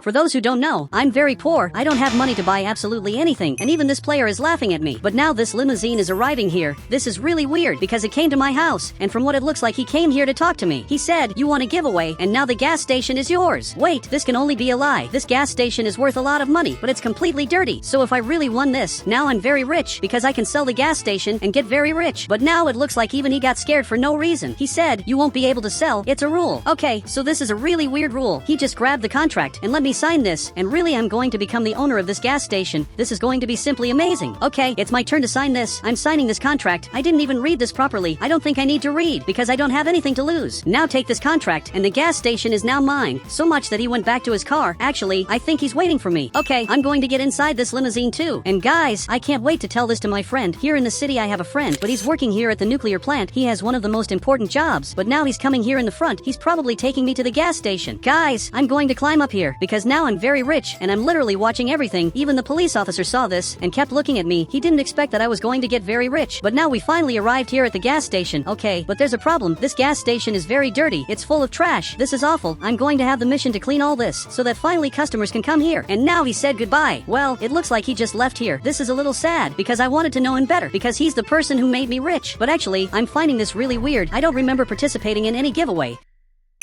For those who don't know, I'm very poor. I don't have money to buy absolutely anything, and even this player is laughing at me. But now this limousine is arriving here. This is really weird because it came to my house, and from what it looks like he came here to talk to me. He said, you want a giveaway, and now the gas station is yours. Wait, this can only be a lie. This gas station is worth a lot of money, but it's completely dirty. So if I really won this, now I'm very rich because I can sell the gas station and get very rich. But now it looks like even he got scared for no reason. He said, you won't be able to sell. It's a rule. Okay, so this is a really weird rule. He just grabbed the contract and let me sign this, and really I'm going to become the owner of this gas station. This is going to be simply amazing. Okay, it's my turn to sign this. I'm signing this contract. I didn't even read this properly. I don't think I need to read because I don't have anything to lose. Now take this contract, and the gas station is now mine. So much that he went back to his car. Actually, I think he's waiting for me. Okay, I'm going to get inside this limousine too. And guys, I can't wait to tell this to my friend. Here in the city I have a friend, but he's working here at the nuclear plant. He has one of the most important jobs, but now he's coming here in the front. He's probably taking me to the gas station. Guys, I'm going to climb up here because now I'm very rich and I'm literally watching everything. Even the police officer saw this and kept looking at me. He didn't expect that I was going to get very rich. But now we finally arrived here at the gas station. Okay, but there's a problem. This gas station is very dirty. It's full of trash. This is awful. I'm going to have the mission to clean all this so that finally customers can come here. And now he said goodbye. Well, it looks like he just left here. This is a little sad because I wanted to know him better because he's the person who made me rich. But actually, I'm finding this really weird. I don't remember participating in any giveaway.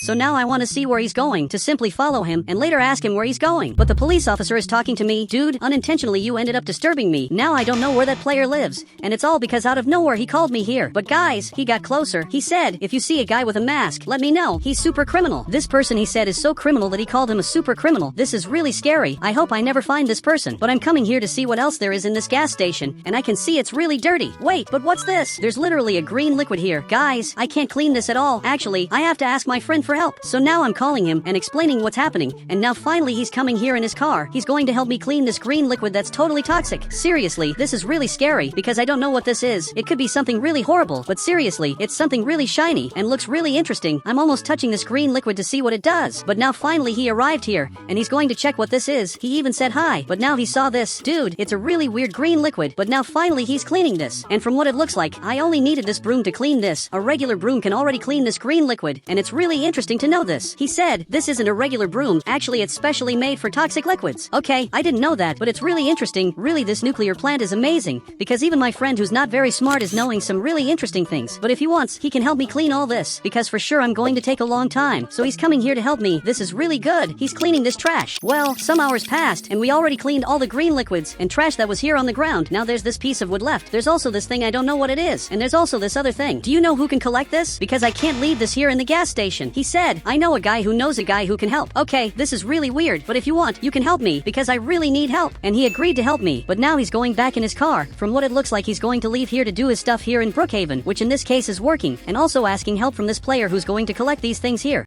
So now I want to see where he's going, to simply follow him and later ask him where he's going. But the police officer is talking to me. Dude, unintentionally you ended up disturbing me. Now I don't know where that player lives. And it's all because out of nowhere he called me here. But guys, he got closer. He said, if you see a guy with a mask, let me know. He's super criminal. This person he said is so criminal that he called him a super criminal. This is really scary. I hope I never find this person. But I'm coming here to see what else there is in this gas station. And I can see it's really dirty. Wait, but what's this? There's literally a green liquid here. Guys, I can't clean this at all. Actually, I have to ask my friend for help. So now I'm calling him and explaining what's happening, and now finally he's coming here in his car. He's going to help me clean this green liquid that's totally toxic. Seriously, this is really scary because I don't know what this is. It could be something really horrible, but seriously, it's something really shiny and looks really interesting. I'm almost touching this green liquid to see what it does. But now finally he arrived here, and he's going to check what this is. He even said hi, but now he saw this. Dude, it's a really weird green liquid, but now finally he's cleaning this. And from what it looks like, I only needed this broom to clean this. A regular broom can already clean this green liquid, and it's really interesting to know this. He said, this isn't a regular broom. Actually, it's specially made for toxic liquids. Okay, I didn't know that, but it's really interesting. Really, this nuclear plant is amazing, because even my friend who's not very smart is knowing some really interesting things. But if he wants, he can help me clean all this, because for sure I'm going to take a long time. So he's coming here to help me. This is really good. He's cleaning this trash. Well, some hours passed, and we already cleaned all the green liquids and trash that was here on the ground. Now there's this piece of wood left. There's also this thing I don't know what it is. And there's also this other thing. Do you know who can collect this? Because I can't leave this here in the gas station. He said, I know a guy who knows a guy who can help. Okay, this is really weird, but if you want, you can help me because I really need help. And he agreed to help me, but now he's going back in his car. From what it looks like, he's going to leave here to do his stuff here in Brookhaven, which in this case is working, and also asking help from this player who's going to collect these things here.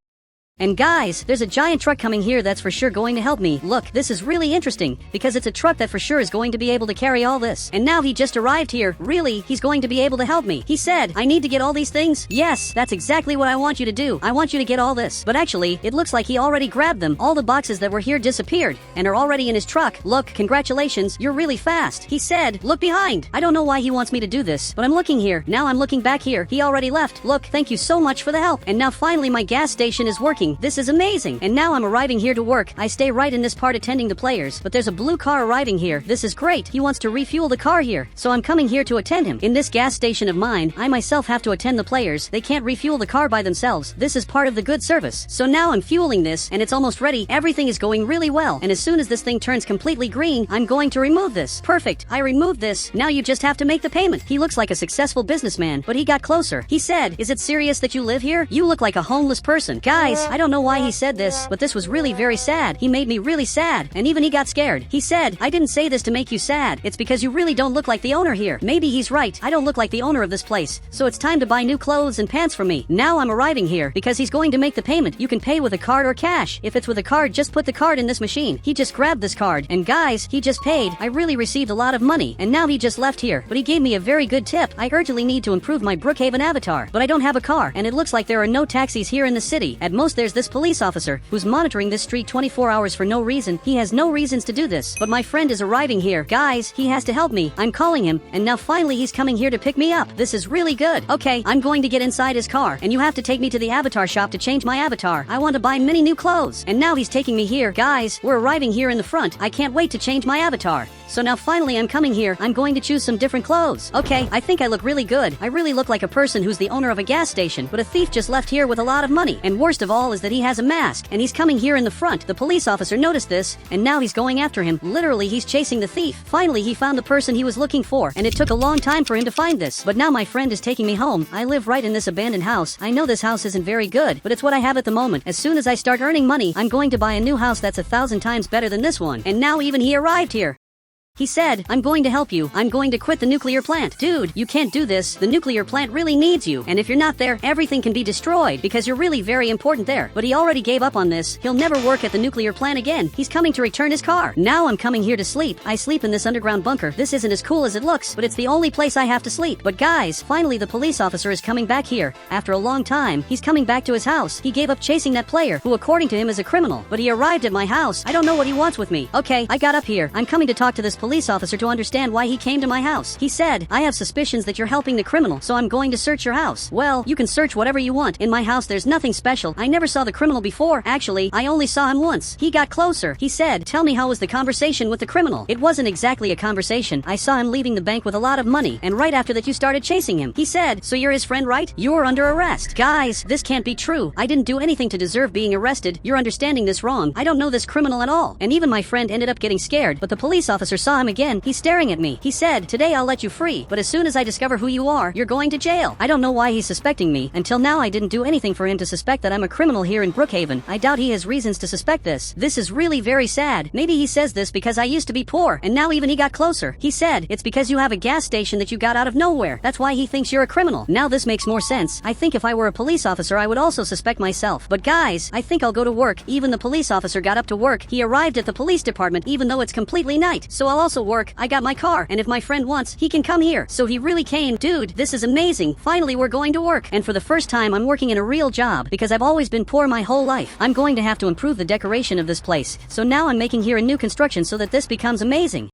And guys, there's a giant truck coming here that's for sure going to help me. Look, this is really interesting, because it's a truck that for sure is going to be able to carry all this. And now he just arrived here. Really, he's going to be able to help me. He said, I need to get all these things? Yes, that's exactly what I want you to do. I want you to get all this. But actually, it looks like he already grabbed them. All the boxes that were here disappeared, and are already in his truck. Look, congratulations, you're really fast. He said, look behind. I don't know why he wants me to do this, but I'm looking here. Now I'm looking back here. He already left. Look, thank you so much for the help. And now finally my gas station is working. This is amazing. And now I'm arriving here to work. I stay right in this part attending the players, but there's a blue car arriving here. This is great. He wants to refuel the car here, so I'm coming here to attend him. In this gas station of mine, I myself have to attend the players. They can't refuel the car by themselves. This is part of the good service. So now I'm fueling this, and it's almost ready. Everything is going really well, and as soon as this thing turns completely green, I'm going to remove this. Perfect. I removed this. Now you just have to make the payment. He looks like a successful businessman, but he got closer. He said, is it serious that you live here? You look like a homeless person. Guys, I don't know why he said this, but this was really very sad. He made me really sad, and even he got scared. He said, I didn't say this to make you sad. It's because you really don't look like the owner here. Maybe he's right. I don't look like the owner of this place, so it's time to buy new clothes and pants for me. Now I'm arriving here because he's going to make the payment. You can pay with a card or cash. If it's with a card, just put the card in this machine. He just grabbed this card, and guys, he just paid. I really received a lot of money, and now he just left here, but he gave me a very good tip. I urgently need to improve my Brookhaven avatar, but I don't have a car, and it looks like there are no taxis here in the city. At most there's there's this police officer who's monitoring this street 24 hours for no reason. He has no reasons to do this. But my friend is arriving here. Guys, he has to help me. I'm calling him, and now finally he's coming here to pick me up. This is really good. Okay, I'm going to get inside his car, and you have to take me to the avatar shop to change my avatar. I want to buy many new clothes. And now he's taking me here. Guys, we're arriving here in the front. I can't wait to change my avatar. So now finally I'm coming here. I'm going to choose some different clothes. Okay, I think I look really good. I really look like a person who's the owner of a gas station, but a thief just left here with a lot of money. And worst of all is that he has a mask, and he's coming here in the front. The police officer noticed this, and now he's going after him. Literally, he's chasing the thief. Finally, he found the person he was looking for, and it took a long time for him to find this. But now my friend is taking me home. I live right in this abandoned house. I know this house isn't very good, but it's what I have at the moment. As soon as I start earning money, I'm going to buy a new house that's 1,000 times better than this one. And now even he arrived here. He said, I'm going to help you. I'm going to quit the nuclear plant. Dude, you can't do this. The nuclear plant really needs you. And if you're not there, everything can be destroyed because you're really very important there. But he already gave up on this. He'll never work at the nuclear plant again. He's coming to return his car. Now I'm coming here to sleep. I sleep in this underground bunker. This isn't as cool as it looks, but it's the only place I have to sleep. But guys, finally the police officer is coming back here. After a long time, he's coming back to his house. He gave up chasing that player, who according to him is a criminal. But he arrived at my house. I don't know what he wants with me. Okay, I got up here. I'm coming to talk to this police officer to understand why he came to my house. He said, I have suspicions that you're helping the criminal, so I'm going to search your house. Well, you can search whatever you want. In my house there's nothing special. I never saw the criminal before. Actually, I only saw him once. He got closer. He said, tell me how was the conversation with the criminal? It wasn't exactly a conversation. I saw him leaving the bank with a lot of money, and right after that you started chasing him. He said, so you're his friend, right? You're under arrest. Guys, this can't be true. I didn't do anything to deserve being arrested. You're understanding this wrong. I don't know this criminal at all. And even my friend ended up getting scared, but the police officer saw him again. He's staring at me. He said, today I'll let you free, but as soon as I discover who you are, you're going to jail. I don't know why he's suspecting me. Until now I didn't do anything for him to suspect that I'm a criminal here in Brookhaven. I doubt he has reasons to suspect this. This is really very sad. Maybe he says this because I used to be poor, and now even he got closer. He said, it's because you have a gas station that you got out of nowhere. That's why he thinks you're a criminal. Now this makes more sense. I think if I were a police officer I would also suspect myself. But guys, I think I'll go to work. Even the police officer got up to work. He arrived at the police department even though it's completely night. So I'll also work. I got my car, and if my friend wants, he can come here. So he really came. Dude, this is amazing. Finally we're going to work. And for the first time I'm working in a real job because I've always been poor my whole life. I'm going to have to improve the decoration of this place. So now I'm making here a new construction so that this becomes amazing.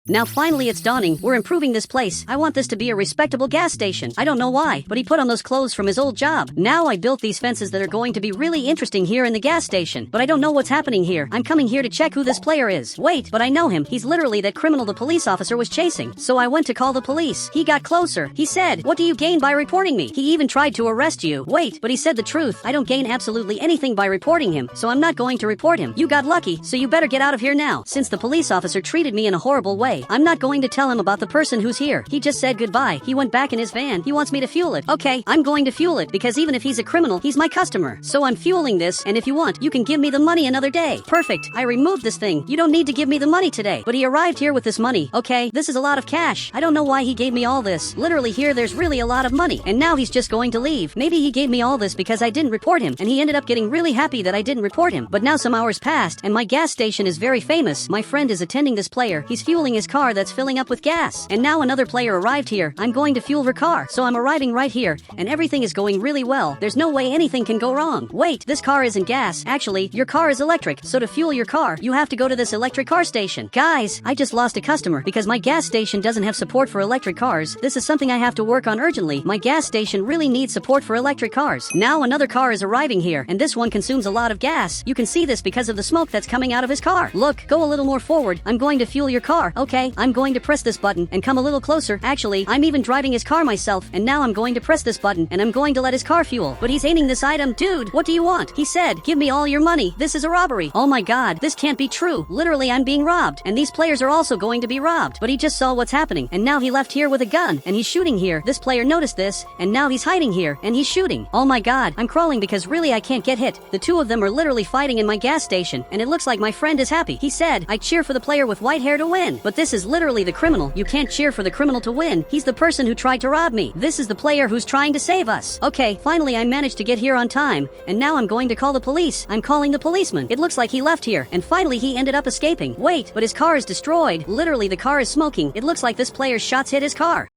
Now finally it's dawning. We're improving this place. I want this to be a respectable gas station. I don't know why, but he put on those clothes from his old job. Now I built these fences that are going to be really interesting here in the gas station. But I don't know what's happening here. I'm coming here to check who this player is. Wait, but I know him. He's literally that criminal the police officer was chasing. So I went to call the police. He got closer. He said, what do you gain by reporting me? He even tried to arrest you. Wait, but he said the truth. I don't gain absolutely anything by reporting him, so I'm not going to report him. You got lucky, so you better get out of here now. Since the police officer treated me in a horrible way, I'm not going to tell him about the person who's here. He just said goodbye. He went back in his van. He wants me to fuel it. Okay, I'm going to fuel it because even if he's a criminal, he's my customer. So I'm fueling this, and if you want, you can give me the money another day. Perfect. I removed this thing. You don't need to give me the money today. But he arrived here with this money. Okay, this is a lot of cash. I don't know why he gave me all this. Literally here there's really a lot of money. And now he's just going to leave. Maybe he gave me all this because I didn't report him, and he ended up getting really happy that I didn't report him. But now some hours passed, and my gas station is very famous. My friend is attending this player. He's fueling his car that's filling up with gas. And now another player arrived here. I'm going to fuel her car. So I'm arriving right here, and everything is going really well. There's no way anything can go wrong. Wait, this car isn't gas. Actually, your car is electric. So to fuel your car, you have to go to this electric car station. Guys, I just lost a customer because my gas station doesn't have support for electric cars. This is something I have to work on urgently. My gas station really needs support for electric cars. Now another car is arriving here, and this one consumes a lot of gas. You can see this because of the smoke that's coming out of his car. Look, go a little more forward. I'm going to fuel your car. Okay, I'm going to press this button and come a little closer. Actually, I'm even driving his car myself, and now I'm going to press this button, and I'm going to let his car fuel. But he's aiming this item. Dude, what do you want? He said, give me all your money. This is a robbery. Oh my god, this can't be true. Literally, I'm being robbed, and these players are also going to be robbed. But he just saw what's happening, and now he left here with a gun, and he's shooting here. This player noticed this, and now he's hiding here, and he's shooting. Oh my god, I'm crawling because really I can't get hit. The two of them are literally fighting in my gas station, and it looks like my friend is happy. He said, I cheer for the player with white hair to win. But this is literally the criminal. You can't cheer for the criminal to win. He's the person who tried to rob me. This is the player who's trying to save us. Okay, finally I managed to get here on time, and now I'm going to call the police. I'm calling the policeman. It looks like he left here, and finally he ended up escaping. Wait, but his car is destroyed. Literally the car is smoking. It looks like this player's shots hit his car.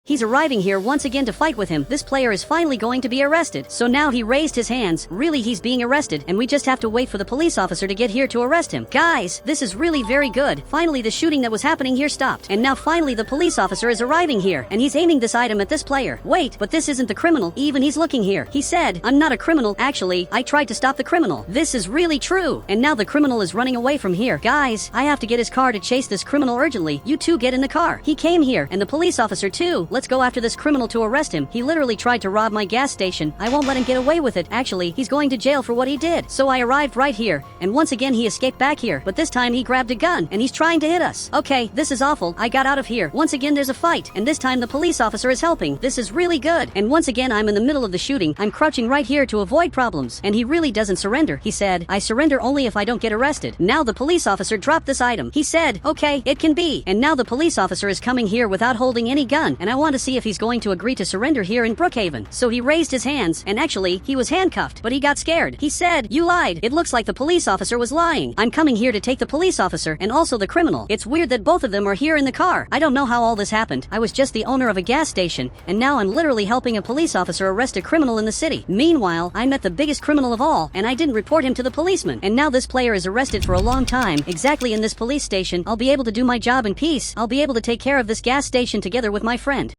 He's arriving here once again to fight with him. This player is finally going to be arrested. So now he raised his hands. Really, he's being arrested, and we just have to wait for the police officer to get here to arrest him. Guys, this is really very good. Finally, the shooting that was happening here stopped. And now finally the police officer is arriving here, and he's aiming this item at this player. Wait, but this isn't the criminal. Even he's looking here. He said, I'm not a criminal. Actually, I tried to stop the criminal. This is really true. And now the criminal is running away from here. Guys, I have to get his car to chase this criminal urgently. You two get in the car. He came here, and the police officer too. Let's go after this criminal to arrest him. He literally tried to rob my gas station. I won't let him get away with it. Actually, he's going to jail for what he did. So I arrived right here, and once again he escaped back here, but this time he grabbed a gun, and he's trying to hit us. Okay, this is awful. I got out of here. Once again there's a fight, and this time the police officer is helping. This is really good. And once again I'm in the middle of the shooting. I'm crouching right here to avoid problems, and he really doesn't surrender. He said, I surrender only if I don't get arrested. Now the police officer dropped this item. He said, okay, it can be. And now the police officer is coming here without holding any gun, and I want to see if he's going to agree to surrender here in Brookhaven. So he raised his hands, and actually, he was handcuffed, but he got scared. He said, you lied. It looks like the police officer was lying. I'm coming here to take the police officer and also the criminal. It's weird that both of them are here in the car. I don't know how all this happened. I was just the owner of a gas station, and now I'm literally helping a police officer arrest a criminal in the city. Meanwhile, I met the biggest criminal of all, and I didn't report him to the policeman. And now this player is arrested for a long time. Exactly in this police station, I'll be able to do my job in peace. I'll be able to take care of this gas station together with my friend.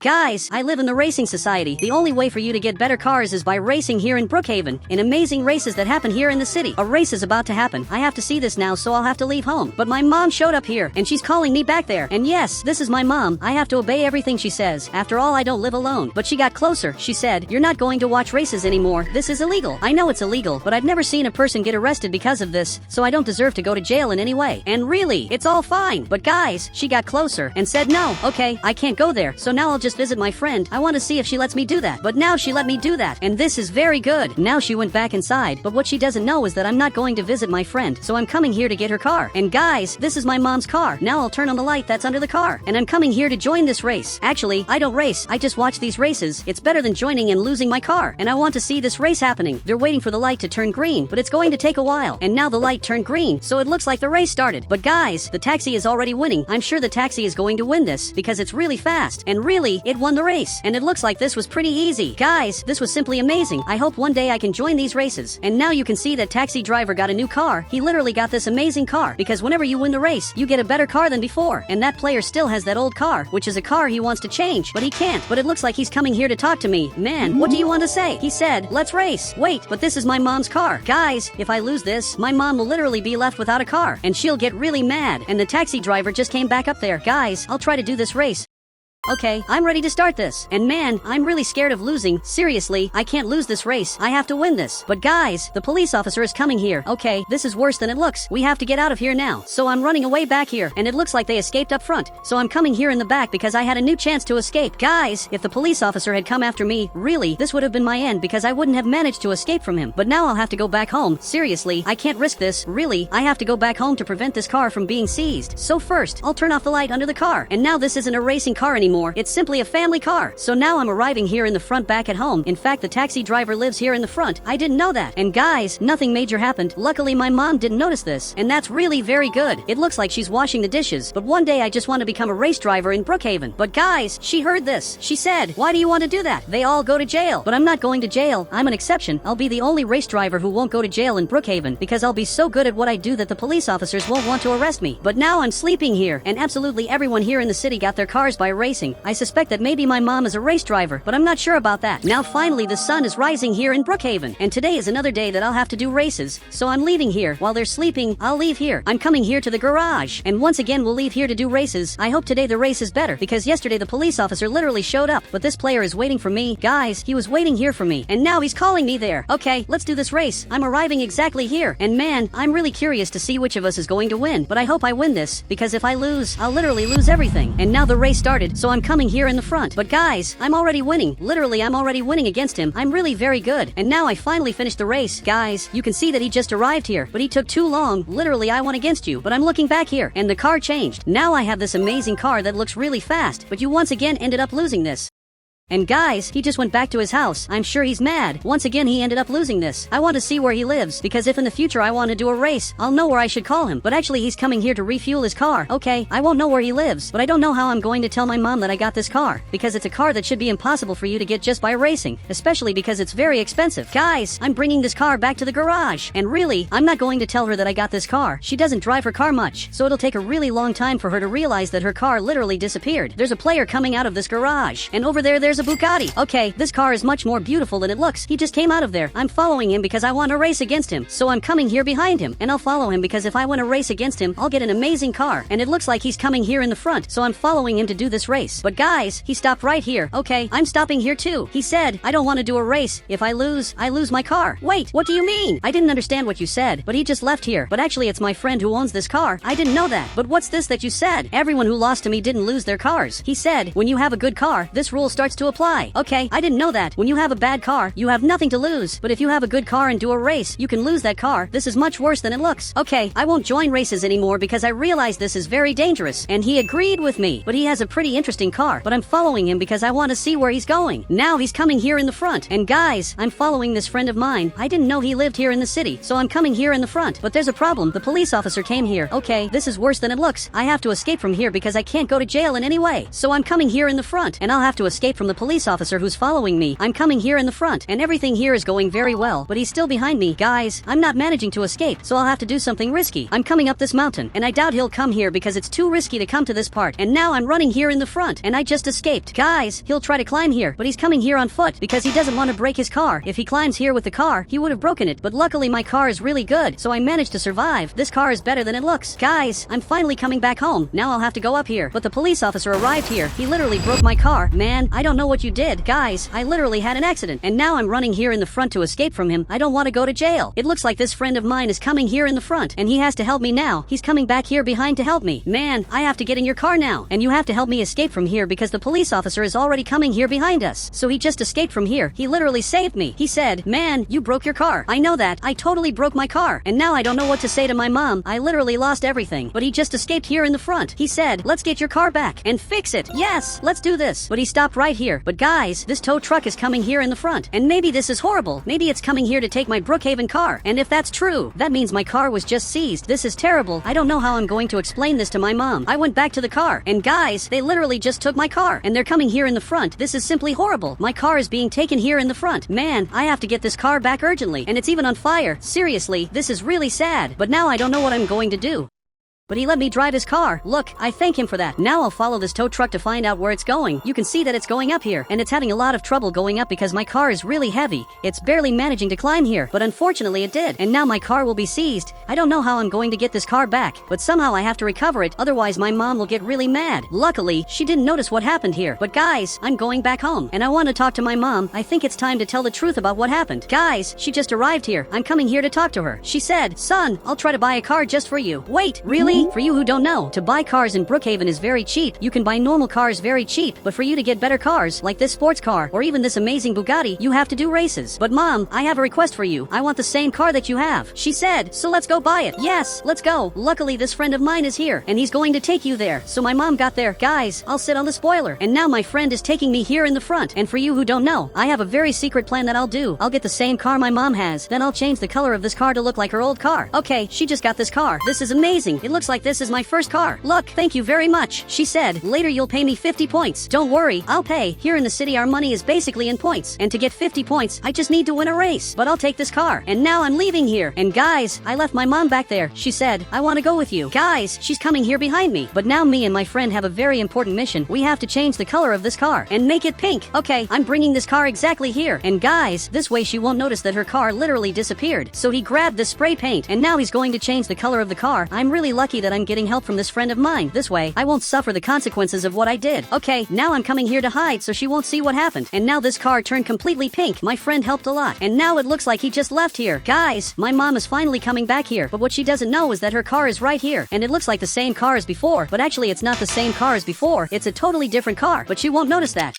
Guys, I live in the racing society. The only way for you to get better cars is by racing here in Brookhaven, in amazing races that happen here in the city. A race is about to happen. I have to see this now, so I'll have to leave home. But my mom showed up here, and she's calling me back there. And yes, this is my mom. I have to obey everything she says. After all, I don't live alone. But she got closer. She said, you're not going to watch races anymore. This is illegal. I know it's illegal, but I've never seen a person get arrested because of this, so I don't deserve to go to jail in any way. And really, it's all fine. But guys, she got closer and said, no, okay, I can't go there. So now I'll just visit my friend. I want to see if she lets me do that. But now she let me do that, and this is very good. Now she went back inside, but what she doesn't know is that I'm not going to visit my friend, so I'm coming here to get her car. And guys, this is my mom's car. Now I'll turn on the light that's under the car, and I'm coming here to join this race. Actually, I don't race. I just watch these races. It's better than joining and losing my car, and I want to see this race happening. They're waiting for the light to turn green, but it's going to take a while. And now the light turned green, so it looks like the race started. But guys, the taxi is already winning. I'm sure the taxi is going to win this because it's really fast, and really, it won the race. And it looks like this was pretty easy. Guys, this was simply amazing. I hope one day I can join these races. And now you can see that taxi driver got a new car. He literally got this amazing car because whenever you win the race, you get a better car than before. And that player still has that old car, which is a car he wants to change, but he can't. But it looks like he's coming here to talk to me. Man, what do you want to say? He said, let's race. Wait, but this is my mom's car. Guys, if I lose this, my mom will literally be left without a car, and she'll get really mad. And the taxi driver just came back up there. Guys, I'll try to do this race. Okay, I'm ready to start this. And man, I'm really scared of losing. Seriously, I can't lose this race. I have to win this. But guys, the police officer is coming here. Okay, this is worse than it looks. We have to get out of here now. So I'm running away back here, and it looks like they escaped up front. So I'm coming here in the back because I had a new chance to escape. Guys, if the police officer had come after me, really, this would have been my end because I wouldn't have managed to escape from him. But now I'll have to go back home. Seriously, I can't risk this. Really, I have to go back home to prevent this car from being seized. So first, I'll turn off the light under the car. And now this isn't a racing car anymore. It's simply a family car. So now I'm arriving here in the front back at home. In fact, the taxi driver lives here in the front. I didn't know that. And guys, nothing major happened. Luckily, my mom didn't notice this. And that's really very good. It looks like she's washing the dishes. But one day I just want to become a race driver in Brookhaven. But guys, she heard this. She said, why do you want to do that? They all go to jail. But I'm not going to jail. I'm an exception. I'll be the only race driver who won't go to jail in Brookhaven because I'll be so good at what I do that the police officers won't want to arrest me. But now I'm sleeping here, and absolutely everyone here in the city got their cars by racing. I suspect that maybe my mom is a race driver, but I'm not sure about that. Now finally the sun is rising here in Brookhaven, and today is another day that I'll have to do races. So I'm leaving here. While they're sleeping, I'll leave here. I'm coming here to the garage, and once again we'll leave here to do races. I hope today the race is better, because yesterday the police officer literally showed up, but this player is waiting for me. Guys, he was waiting here for me, and now he's calling me there. Okay, let's do this race. I'm arriving exactly here, and man, I'm really curious to see which of us is going to win, but I hope I win this, because if I lose, I'll literally lose everything. And now the race started, so I'm coming here in the front. But guys, I'm already winning. Literally, I'm already winning against him. I'm really very good. And now I finally finished the race. Guys, you can see that he just arrived here, but he took too long. Literally, I won against you, but I'm looking back here, and the car changed. Now I have this amazing car that looks really fast, but you once again ended up losing this. And guys, he just went back to his house. I'm sure he's mad. Once again he ended up losing this. I want to see where he lives, because if in the future I want to do a race, I'll know where I should call him. But actually he's coming here to refuel his car. Okay, I won't know where he lives, but I don't know how I'm going to tell my mom that I got this car, because it's a car that should be impossible for you to get just by racing, especially because it's very expensive. Guys, I'm bringing this car back to the garage, and really, I'm not going to tell her that I got this car. She doesn't drive her car much, so it'll take a really long time for her to realize that her car literally disappeared. There's a player coming out of this garage, and over there's a Bugatti. Okay, this car is much more beautiful than it looks. He just came out of there. I'm following him because I want to race against him, so I'm coming here behind him, and I'll follow him because if I want to race against him, I'll get an amazing car, and it looks like he's coming here in the front, so I'm following him to do this race. But guys, he stopped right here. Okay, I'm stopping here too. He said, I don't want to do a race. If I lose my car. Wait, what do you mean? I didn't understand what you said, but he just left here. But actually it's my friend who owns this car. I didn't know that. But what's this that you said? Everyone who lost to me didn't lose their cars. He said, when you have a good car, this rule starts to apply. Okay, I didn't know that. When you have a bad car, you have nothing to lose. But if you have a good car and do a race, you can lose that car. This is much worse than it looks. Okay, I won't join races anymore because I realize this is very dangerous. And he agreed with me. But he has a pretty interesting car. But I'm following him because I want to see where he's going. Now he's coming here in the front. And guys, I'm following this friend of mine. I didn't know he lived here in the city, so I'm coming here in the front. But there's a problem. The police officer came here. Okay, this is worse than it looks. I have to escape from here because I can't go to jail in any way. So I'm coming here in the front, and I'll have to escape from the police officer who's following me. I'm coming here in the front, and everything here is going very well, but he's still behind me. Guys, I'm not managing to escape, so I'll have to do something risky. I'm coming up this mountain, and I doubt he'll come here because it's too risky to come to this part. And now I'm running here in the front, and I just escaped. Guys, he'll try to climb here, but he's coming here on foot because he doesn't want to break his car. If he climbs here with the car, he would have broken it, but luckily my car is really good, so I managed to survive. This car is better than it looks. Guys, I'm finally coming back home. Now I'll have to go up here, but the police officer arrived here. He literally broke my car. Man, I don't know what you did. Guys, I literally had an accident, and now I'm running here in the front to escape from him. I don't want to go to jail. It looks like this friend of mine is coming here in the front, and he has to help me now. He's coming back here behind to help me. Man, I have to get in your car now, and you have to help me escape from here because the police officer is already coming here behind us. So he just escaped from here. He literally saved me. He said, man, you broke your car. I know that. I totally broke my car, and now I don't know what to say to my mom. I literally lost everything, but he just escaped here in the front. He said, let's get your car back and fix it. Yes, let's do this. But he stopped right here. But guys, this tow truck is coming here in the front, and maybe this is horrible. Maybe it's coming here to take my Brookhaven car, and if that's true, that means my car was just seized. This is terrible. I don't know how I'm going to explain this to my mom. I went back to the car, and guys, they literally just took my car, and they're coming here in the front. This is simply horrible. My car is being taken here in the front. Man, I have to get this car back urgently, and it's even on fire. Seriously, this is really sad. But now I don't know what I'm going to do. But he let me drive his car. Look, I thank him for that. Now I'll follow this tow truck to find out where it's going. You can see that it's going up here, and it's having a lot of trouble going up because my car is really heavy. It's barely managing to climb here, but unfortunately it did. And now my car will be seized. I don't know how I'm going to get this car back, but somehow I have to recover it, otherwise my mom will get really mad. Luckily, she didn't notice what happened here. But guys, I'm going back home, and I want to talk to my mom. I think it's time to tell the truth about what happened. Guys, she just arrived here. I'm coming here to talk to her. She said, son, I'll try to buy a car just for you. Wait, really? For you who don't know, to buy cars in Brookhaven is very cheap. You can buy normal cars very cheap, but for you to get better cars, like this sports car, or even this amazing Bugatti, you have to do races. But mom, I have a request for you. I want the same car that you have. She said, so let's go buy it. Yes, let's go. Luckily, this friend of mine is here, and he's going to take you there. So my mom got there. Guys, I'll sit on the spoiler. And now my friend is taking me here in the front. And for you who don't know, I have a very secret plan that I'll do. I'll get the same car my mom has. Then I'll change the color of this car to look like her old car. Okay, she just got this car. This is amazing. It looks like this is my first car. Look, thank you very much. She said, later you'll pay me 50 points. Don't worry, I'll pay. Here in the city our money is basically in points. And to get 50 points, I just need to win a race. But I'll take this car. And now I'm leaving here. And guys, I left my mom back there. She said, I want to go with you. Guys, she's coming here behind me. But now me and my friend have a very important mission. We have to change the color of this car and make it pink. Okay, I'm bringing this car exactly here. And guys, this way she won't notice that her car literally disappeared. So he grabbed the spray paint and now he's going to change the color of the car. I'm really lucky that I'm getting help from this friend of mine. This way, I won't suffer the consequences of what I did. Okay, now I'm coming here to hide so she won't see what happened. And now this car turned completely pink. My friend helped a lot. And now it looks like he just left here. Guys, my mom is finally coming back here. But what she doesn't know is that her car is right here. And it looks like the same car as before. But actually it's not the same car as before. It's a totally different car. But she won't notice that.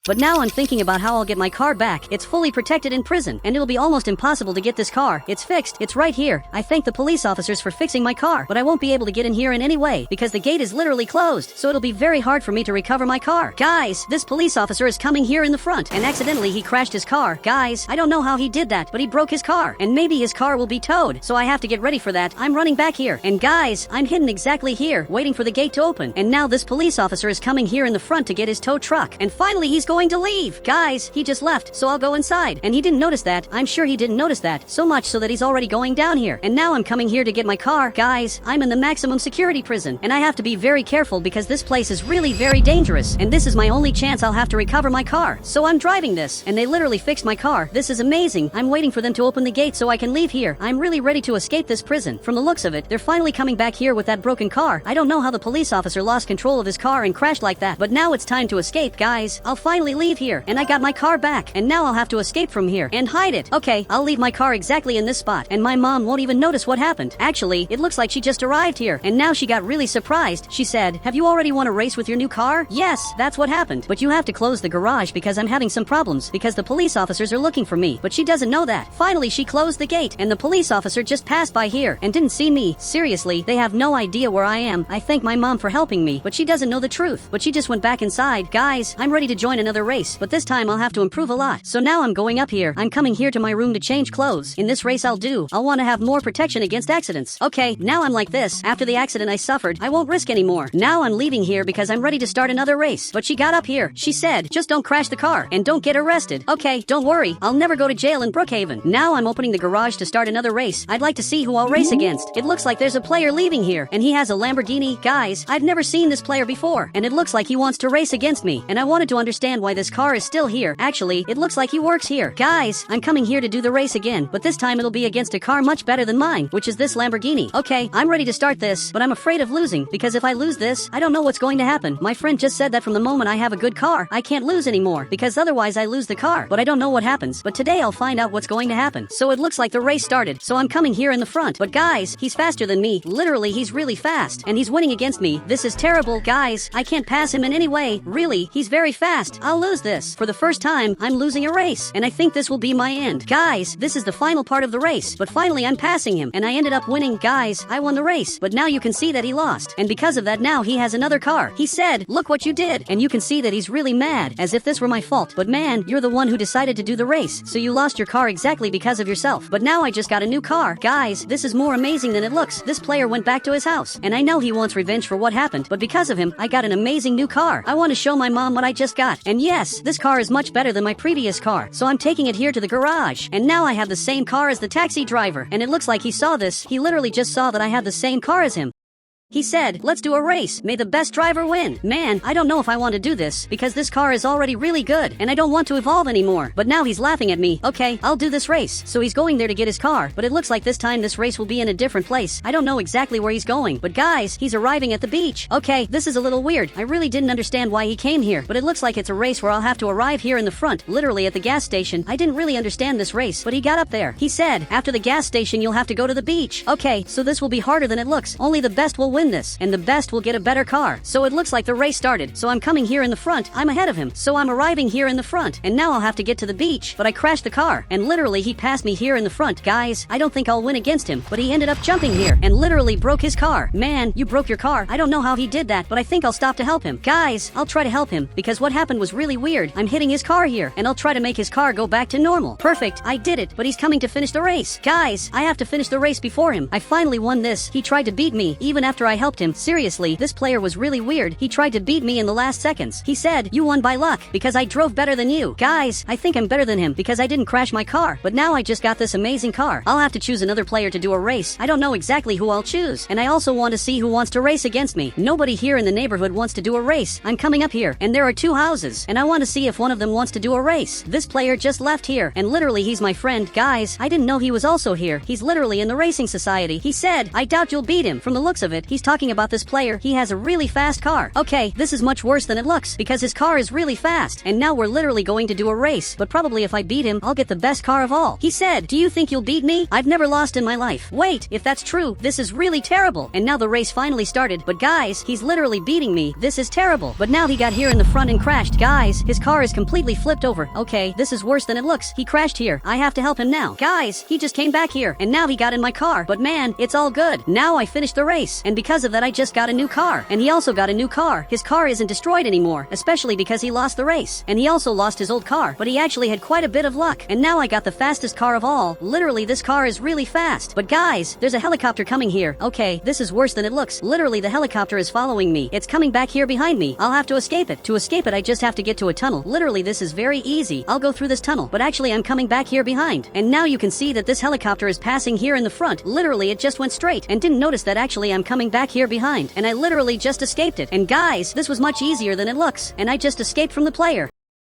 But now I'm thinking about how I'll get my car back. It's fully protected in prison, and it'll be almost impossible to get this car. It's fixed. It's right here. I thank the police officers for fixing my car, but I won't be able to get in here in any way because the gate is literally closed, so it'll be very hard for me to recover my car. Guys, this police officer is coming here in the front, and accidentally he crashed his car. Guys, I don't know how he did that, but he broke his car, and maybe his car will be towed, so I have to get ready for that. I'm running back here, and guys, I'm hidden exactly here, waiting for the gate to open, and now this police officer is coming here in the front to get his tow truck, and finally he's going to leave. Guys, he just left, so I'll go inside, and he didn't notice that. I'm sure he didn't notice that, so much so that he's already going down here, and now I'm coming here to get my car. Guys, I'm in the maximum security prison, and I have to be very careful because this place is really very dangerous, and this is my only chance I'll have to recover my car. So I'm driving this, and they literally fixed my car. This is amazing. I'm waiting for them to open the gate so I can leave here. I'm really ready to escape this prison. From the looks of it, they're finally coming back here with that broken car. I don't know how the police officer lost control of his car and crashed like that, but now it's time to escape. Guys, I'll finally leave here, and I got my car back, and now I'll have to escape from here and hide it. Okay, I'll leave my car exactly in this spot, and my mom won't even notice what happened. Actually, it looks like she just arrived here, and now she got really surprised. She said, "Have you already won a race with your new car?" Yes, that's what happened, but you have to close the garage because I'm having some problems because the police officers are looking for me, but she doesn't know that. Finally, she closed the gate, and the police officer just passed by here and didn't see me. Seriously, they have no idea where I am. I thank my mom for helping me, but she doesn't know the truth. But she just went back inside. Guys, I'm ready to join another race, but this time I'll have to improve a lot. So now I'm going up here. I'm coming here to my room to change clothes. In this race I'll want to have more protection against accidents. Okay, now I'm like this. After the accident I suffered, I won't risk anymore. Now I'm leaving here because I'm ready to start another race. But she got up here. She said, "Just don't crash the car and don't get arrested." Okay, don't worry. I'll never go to jail in Brookhaven. Now I'm opening the garage to start another race. I'd like to see who I'll race against. It looks like there's a player leaving here, and he has a Lamborghini. Guys, I've never seen this player before, and it looks like he wants to race against me, and I wanted to understand why this car is still here. Actually, it looks like he works here. Guys, I'm coming here to do the race again, but this time it'll be against a car much better than mine, which is this Lamborghini. Okay, I'm ready to start this, but I'm afraid of losing, because if I lose this, I don't know what's going to happen. My friend just said that from the moment I have a good car, I can't lose anymore, because otherwise I lose the car, but I don't know what happens. But today I'll find out what's going to happen. So it looks like the race started, so I'm coming here in the front, but guys, he's faster than me. Literally, he's really fast, and he's winning against me. This is terrible. Guys, I can't pass him in any way. Really, he's very fast. I'll lose this. For the first time, I'm losing a race, and I think this will be my end. Guys, this is the final part of the race, but finally I'm passing him, and I ended up winning. Guys, I won the race, but now you can see that he lost, and because of that now he has another car. He said, "Look what you did," and you can see that he's really mad, as if this were my fault. But man, you're the one who decided to do the race, so you lost your car exactly because of yourself. But now I just got a new car. Guys, this is more amazing than it looks. This player went back to his house, and I know he wants revenge for what happened, but because of him, I got an amazing new car. I want to show my mom what I just got, and yes, this car is much better than my previous car, so I'm taking it here to the garage, and now I have the same car as the taxi driver, and it looks like he saw this. He literally just saw that I have the same car as him. He said, "Let's do a race. May the best driver win." Man, I don't know if I want to do this, because this car is already really good, and I don't want to evolve anymore. But now he's laughing at me. Okay, I'll do this race. So he's going there to get his car, but it looks like this time this race will be in a different place. I don't know exactly where he's going, but guys, he's arriving at the beach. Okay, this is a little weird. I really didn't understand why he came here, but it looks like it's a race where I'll have to arrive here in the front, literally at the gas station. I didn't really understand this race, but he got up there. He said, "After the gas station, you'll have to go to the beach." Okay, so this will be harder than it looks. Only the best will win this, and the best will get a better car. So it looks like the race started, so I'm coming here in the front. I'm ahead of him, so I'm arriving here in the front, and now I'll have to get to the beach, but I crashed the car, and literally he passed me here in the front. Guys, I don't think I'll win against him, but he ended up jumping here, and literally broke his car. Man, you broke your car. I don't know how he did that, but I think I'll stop to help him. Guys, I'll try to help him, because what happened was really weird. I'm hitting his car here, and I'll try to make his car go back to normal. Perfect, I did it, but he's coming to finish the race. Guys, I have to finish the race before him. I finally won this. He tried to beat me, even after I helped him. Seriously, this player was really weird. He tried to beat me in the last seconds. He said, "You won by luck, because I drove better than you." Guys, I think I'm better than him, because I didn't crash my car, but now I just got this amazing car. I'll have to choose another player to do a race. I don't know exactly who I'll choose, and I also want to see who wants to race against me. Nobody here in the neighborhood wants to do a race. I'm coming up here, and there are two houses, and I want to see if one of them wants to do a race. This player just left here, and literally he's my friend. Guys, I didn't know he was also here. He's literally in the racing society. He said, "I doubt you'll beat him." From the looks of it, he he's talking about this player. He has a really fast car. Okay, this is much worse than it looks because his car is really fast. And now we're literally going to do a race. But probably if I beat him, I'll get the best car of all. He said, do you think you'll beat me? I've never lost in my life. Wait, if that's true, this is really terrible. And now the race finally started. But guys, he's literally beating me. This is terrible. But now he got here in the front and crashed. Guys, his car is completely flipped over. Okay, this is worse than it looks. He crashed here. I have to help him now. Guys, he just came back here and now he got in my car. But man, it's all good. Now I finished the race. And because of that, I just got a new car. And he also got a new car. His car isn't destroyed anymore, especially because he lost the race. And he also lost his old car, but he actually had quite a bit of luck. And now I got the fastest car of all. Literally, this car is really fast. But guys, there's a helicopter coming here. Okay, this is worse than it looks. Literally, the helicopter is following me. It's coming back here behind me. I'll have to escape it. To escape it, I just have to get to a tunnel. Literally, this is very easy. I'll go through this tunnel, but actually I'm coming back here behind. And now you can see that this helicopter is passing here in the front. Literally, it just went straight and didn't notice that actually I'm coming back here behind. And I literally just escaped it. And guys, this was much easier than it looks. And I just escaped from the player.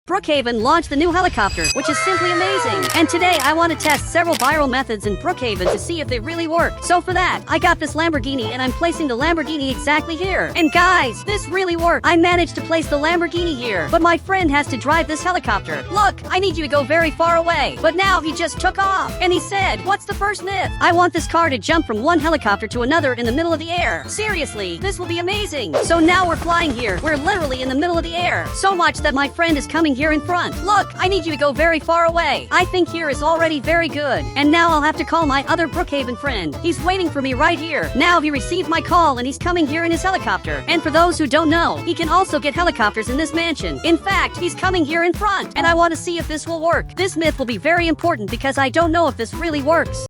Brookhaven launched the new helicopter, which is simply amazing. And today I want to test several viral methods in Brookhaven to see if they really work. So for that, I got this Lamborghini and I'm placing the Lamborghini exactly here. And guys, this really worked. I managed to place the Lamborghini here, but my friend has to drive this helicopter. Look, I need you to go very far away. But now he just took off. And he said, what's the first myth? I want this car to jump from one helicopter to another in the middle of the air. Seriously, this will be amazing. So now we're flying here. We're literally in the middle of the air. So much that my friend is coming here in front. Look, I need you to go very far away. I think here is already very good. And now I'll have to call my other Brookhaven friend. He's waiting for me right here. Now he received my call and he's coming here in his helicopter. And for those who don't know, he can also get helicopters in this mansion. In fact, he's coming here in front. And I want to see if this will work. This myth will be very important because I don't know if this really works.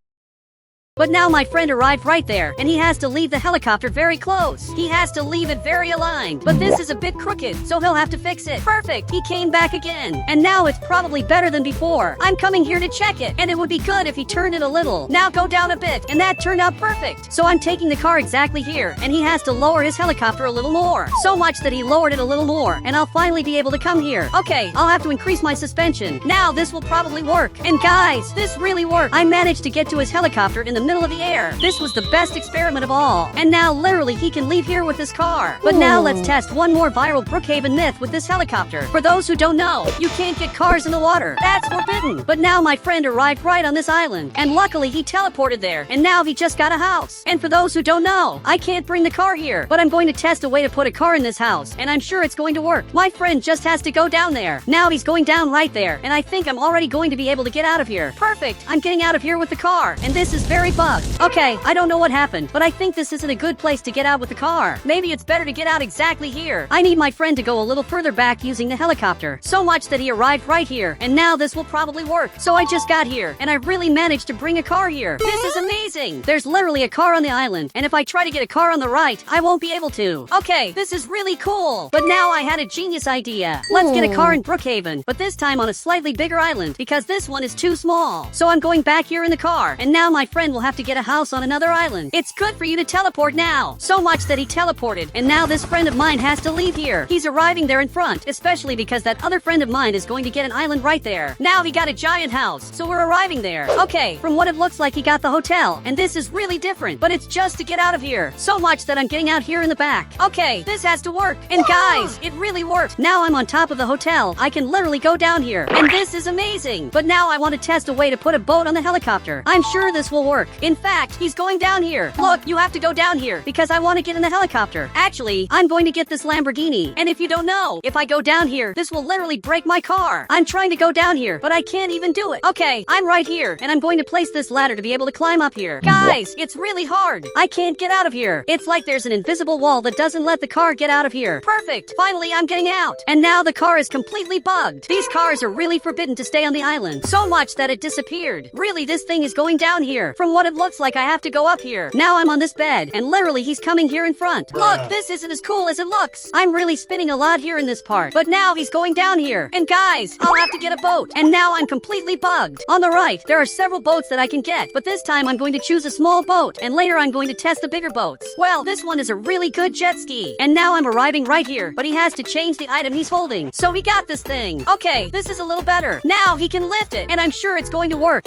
But now my friend arrived right there, and he has to leave the helicopter very close. He has to leave it very aligned. But this is a bit crooked, so he'll have to fix it. Perfect! He came back again. And now it's probably better than before. I'm coming here to check it, and it would be good if he turned it a little. Now go down a bit, and that turned out perfect. So I'm taking the car exactly here, and he has to lower his helicopter a little more. So much that he lowered it a little more, and I'll finally be able to come here. Okay, I'll have to increase my suspension. Now this will probably work. And guys, this really worked. I managed to get to his helicopter in the middle of the air. This was the best experiment of all. And now literally he can leave here with his car. But now let's test one more viral Brookhaven myth with this helicopter. For those who don't know, you can't get cars in the water. That's forbidden. But now my friend arrived right on this island. And luckily he teleported there. And now he just got a house. And for those who don't know, I can't bring the car here. But I'm going to test a way to put a car in this house. And I'm sure it's going to work. My friend just has to go down there. Now he's going down right there. And I think I'm already going to be able to get out of here. Perfect. I'm getting out of here with the car. And this is very bugged. Okay, I don't know what happened, but I think this isn't a good place to get out with the car. Maybe it's better to get out exactly here. I need my friend to go a little further back using the helicopter. So much that he arrived right here, and now this will probably work. So I just got here, and I really managed to bring a car here. This is amazing! There's literally a car on the island, and if I try to get a car on the right, I won't be able to. Okay, this is really cool. But now I had a genius idea. Let's get a car in Brookhaven, but this time on a slightly bigger island, because this one is too small. So I'm going back here in the car, and now my friend will have to get a house on another island. It's good for you to teleport now. So much that he teleported, and now this friend of mine has to leave here. He's arriving there in front, especially because that other friend of mine is going to get an island right there. Now he got a giant house, so we're arriving there. Okay, from what it looks like he got the hotel, and this is really different, but it's just to get out of here. So much that I'm getting out here in the back. Okay, this has to work. And guys, it really worked. Now I'm on top of the hotel. I can literally go down here, and this is amazing. But now I want to test a way to put a boat on the helicopter. I'm sure this will work. In fact, he's going down here. Look, you have to go down here because I want to get in the helicopter. Actually, I'm going to get this Lamborghini. And if you don't know, if I go down here, this will literally break my car. I'm trying to go down here, but I can't even do it. Okay, I'm right here, and I'm going to place this ladder to be able to climb up here. Guys, it's really hard. I can't get out of here. It's like there's an invisible wall that doesn't let the car get out of here. Perfect. Finally, I'm getting out. And now the car is completely bugged. These cars are really forbidden to stay on the island. So much that it disappeared. Really, this thing is going down here. From what it looks like, I have to go up here. Now I'm on this bed, and literally he's coming here in front. Look, this isn't as cool as it looks. I'm really spinning a lot here in this part. But now he's going down here. And guys, I'll have to get a boat. And now I'm completely bugged. On the right, there are several boats that I can get. But this time I'm going to choose a small boat. And later I'm going to test the bigger boats. Well, this one is a really good jet ski. And now I'm arriving right here. But he has to change the item he's holding. So he got this thing. Okay, this is a little better. Now he can lift it. And I'm sure it's going to work.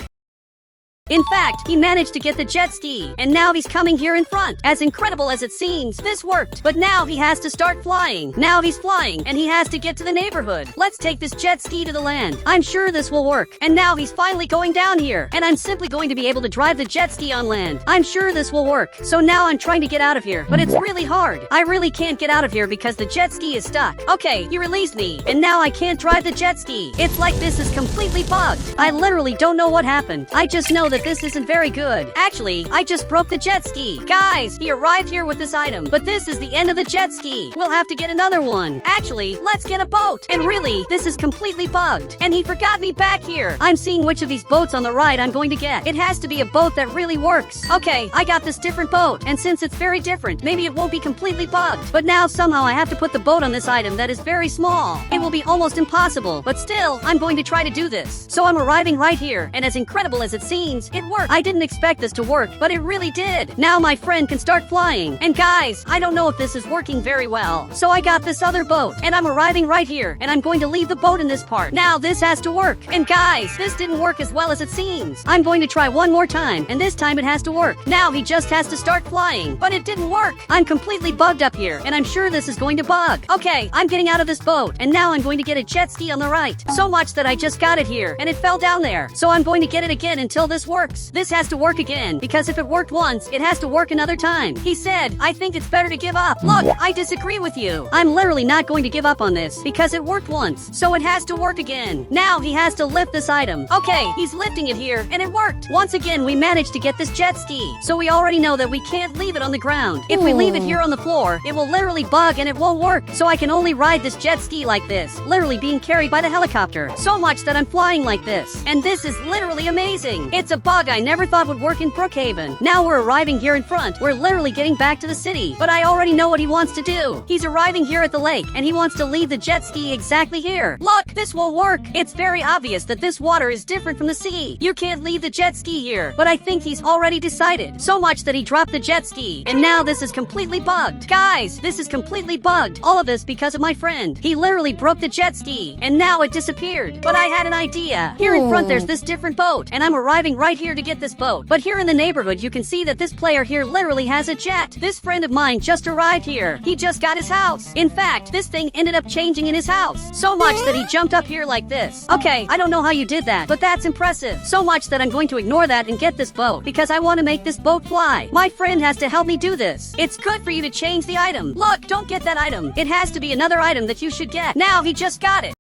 In fact, he managed to get the jet ski, and now he's coming here in front. As incredible as it seems, this worked. But now he has to start flying. Now he's flying, and he has to get to the neighborhood. Let's take this jet ski to the land. I'm sure this will work. And now he's finally going down here, and I'm simply going to be able to drive the jet ski on land. I'm sure this will work. So now I'm trying to get out of here, but it's really hard. I really can't get out of here because the jet ski is stuck. Okay, he released me, and now I can't drive the jet ski. It's like this is completely bugged. I literally don't know what happened. I just know that this isn't very good. Actually, I just broke the jet ski. Guys, he arrived here with this item, but this is the end of the jet ski. We'll have to get another one. Actually, let's get a boat. And really, this is completely bugged. And he forgot me back here. I'm seeing which of these boats on the right I'm going to get. It has to be a boat that really works. Okay, I got this different boat, and since it's very different, maybe it won't be completely bugged. But now somehow I have to put the boat on this item that is very small. It will be almost impossible, but still, I'm going to try to do this. So I'm arriving right here, and as incredible as it seems, it worked. I didn't expect this to work, but it really did. Now my friend can start flying. And guys, I don't know if this is working very well. So I got this other boat, and I'm arriving right here, and I'm going to leave the boat in this part. Now this has to work. And guys, this didn't work as well as it seems. I'm going to try one more time, and this time it has to work. Now he just has to start flying, but it didn't work. I'm completely bugged up here, and I'm sure this is going to bug. Okay, I'm getting out of this boat, and now I'm going to get a jet ski on the right. So much that I just got it here, and it fell down there. So I'm going to get it again until this works. This has to work again, because if it worked once, it has to work another time. He said, I think it's better to give up. Look, I disagree with you. I'm literally not going to give up on this, because it worked once, so it has to work again. Now he has to lift this item. Okay, he's lifting it here, and it worked. Once again, we managed to get this jet ski, so we already know that we can't leave it on the ground. If we leave it here on the floor, it will literally bug and it won't work, so I can only ride this jet ski like this, literally being carried by the helicopter. So much that I'm flying like this, and this is literally amazing. It's a bug I never thought would work in Brookhaven. Now we're arriving here in front. We're literally getting back to the city, but I already know what he wants to do. He's arriving here at the lake, and he wants to leave the jet ski exactly here. Look, this will work. It's very obvious that this water is different from the sea. You can't leave the jet ski here, but I think he's already decided. So much that he dropped the jet ski, and now this is completely bugged. Guys, this is completely bugged. All of this because of my friend. He literally broke the jet ski, and now it disappeared. But I had an idea. Here in front there's this different boat, and I'm arriving right here to get this boat. But here in the neighborhood, you can see that this player here literally has a jet. This friend of mine just arrived here. He just got his house. In fact, this thing ended up changing in his house. So much that he jumped up here like this. Okay, I don't know how you did that, but that's impressive. So much that I'm going to ignore that and get this boat, because I want to make this boat fly. My friend has to help me do this. It's good for you to change the item. Look, don't get that item. It has to be another item that you should get. Now he just got it.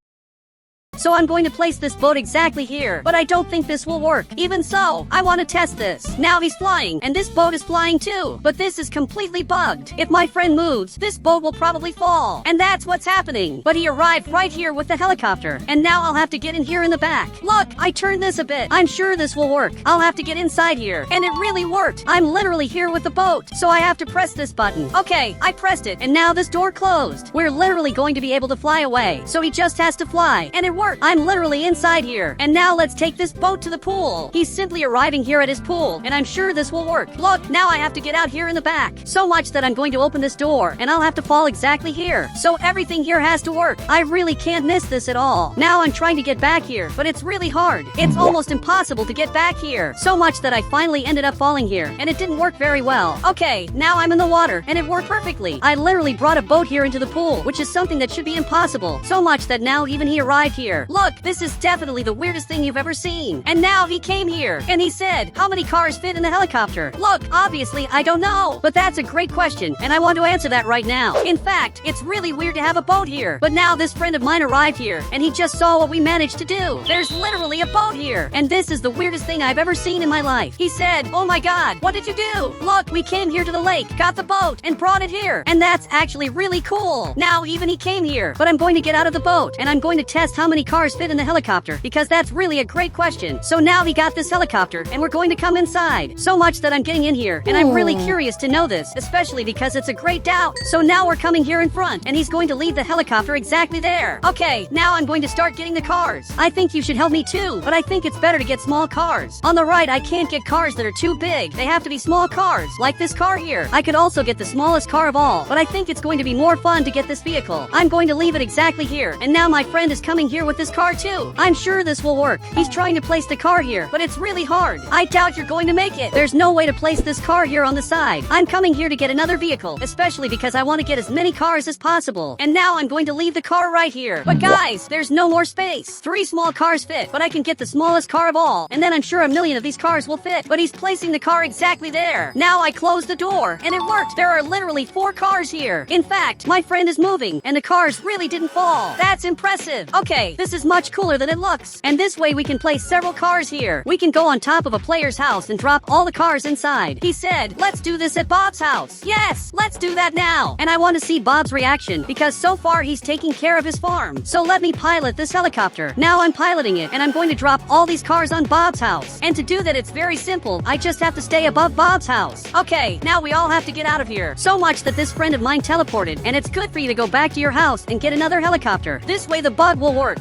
So I'm going to place this boat exactly here, but I don't think this will work. Even so, I want to test this. Now he's flying, and this boat is flying too, but this is completely bugged. If my friend moves, this boat will probably fall, and that's what's happening. But he arrived right here with the helicopter, and now I'll have to get in here in the back. Look, I turned this a bit. I'm sure this will work. I'll have to get inside here, and it really worked. I'm literally here with the boat, so I have to press this button. Okay, I pressed it, and now this door closed. We're literally going to be able to fly away, so he just has to fly, and it worked. I'm literally inside here. And now let's take this boat to the pool. He's simply arriving here at his pool, and I'm sure this will work. Look, now I have to get out here in the back. So much that I'm going to open this door, and I'll have to fall exactly here. So everything here has to work. I really can't miss this at all. Now I'm trying to get back here, but it's really hard. It's almost impossible to get back here. So much that I finally ended up falling here, and it didn't work very well. Okay, now I'm in the water, and it worked perfectly. I literally brought a boat here into the pool, which is something that should be impossible. So much that now even he arrived here. Look, this is definitely the weirdest thing you've ever seen. And now he came here, and he said, how many cars fit in the helicopter? Look, obviously I don't know, but that's a great question, and I want to answer that right now. In fact, it's really weird to have a boat here. But now this friend of mine arrived here, and he just saw what we managed to do. There's literally a boat here, and this is the weirdest thing I've ever seen in my life. He said, oh my god, what did you do? Look, we came here to the lake, got the boat, and brought it here. And that's actually really cool. Now even he came here, but I'm going to get out of the boat, and I'm going to test how many cars fit in the helicopter, because that's really a great question. So now he got this helicopter, and we're going to come inside. So much that I'm getting in here, and I'm really curious to know this, especially because it's a great doubt. So now we're coming here in front, and he's going to leave the helicopter exactly there. Okay, now I'm going to start getting the cars. I think you should help me too, but I think it's better to get small cars. On the right, I can't get cars that are too big. They have to be small cars, like this car here. I could also get the smallest car of all, but I think it's going to be more fun to get this vehicle. I'm going to leave it exactly here, and now my friend is coming here with with this car too. I'm sure this will work. He's trying to place the car here, but it's really hard. I doubt you're going to make it. There's no way to place this car here on the side. I'm coming here to get another vehicle, especially because I want to get as many cars as possible. And now I'm going to leave the car right here. But guys, there's no more space. 3 small cars fit, but I can get the smallest car of all. And then I'm sure a million of these cars will fit. But he's placing the car exactly there. Now I close the door, and it worked. There are literally 4 cars here. In fact, my friend is moving, and the cars really didn't fall. That's impressive. Okay, this is much cooler than it looks. And this way we can place several cars here. We can go on top of a player's house and drop all the cars inside. He said, let's do this at Bob's house. Yes, let's do that now. And I want to see Bob's reaction, because so far he's taking care of his farm. So let me pilot this helicopter. Now I'm piloting it, and I'm going to drop all these cars on Bob's house. And to do that, it's very simple. I just have to stay above Bob's house. Okay, now we all have to get out of here. So much that this friend of mine teleported, and it's good for you to go back to your house and get another helicopter. This way the bug will work.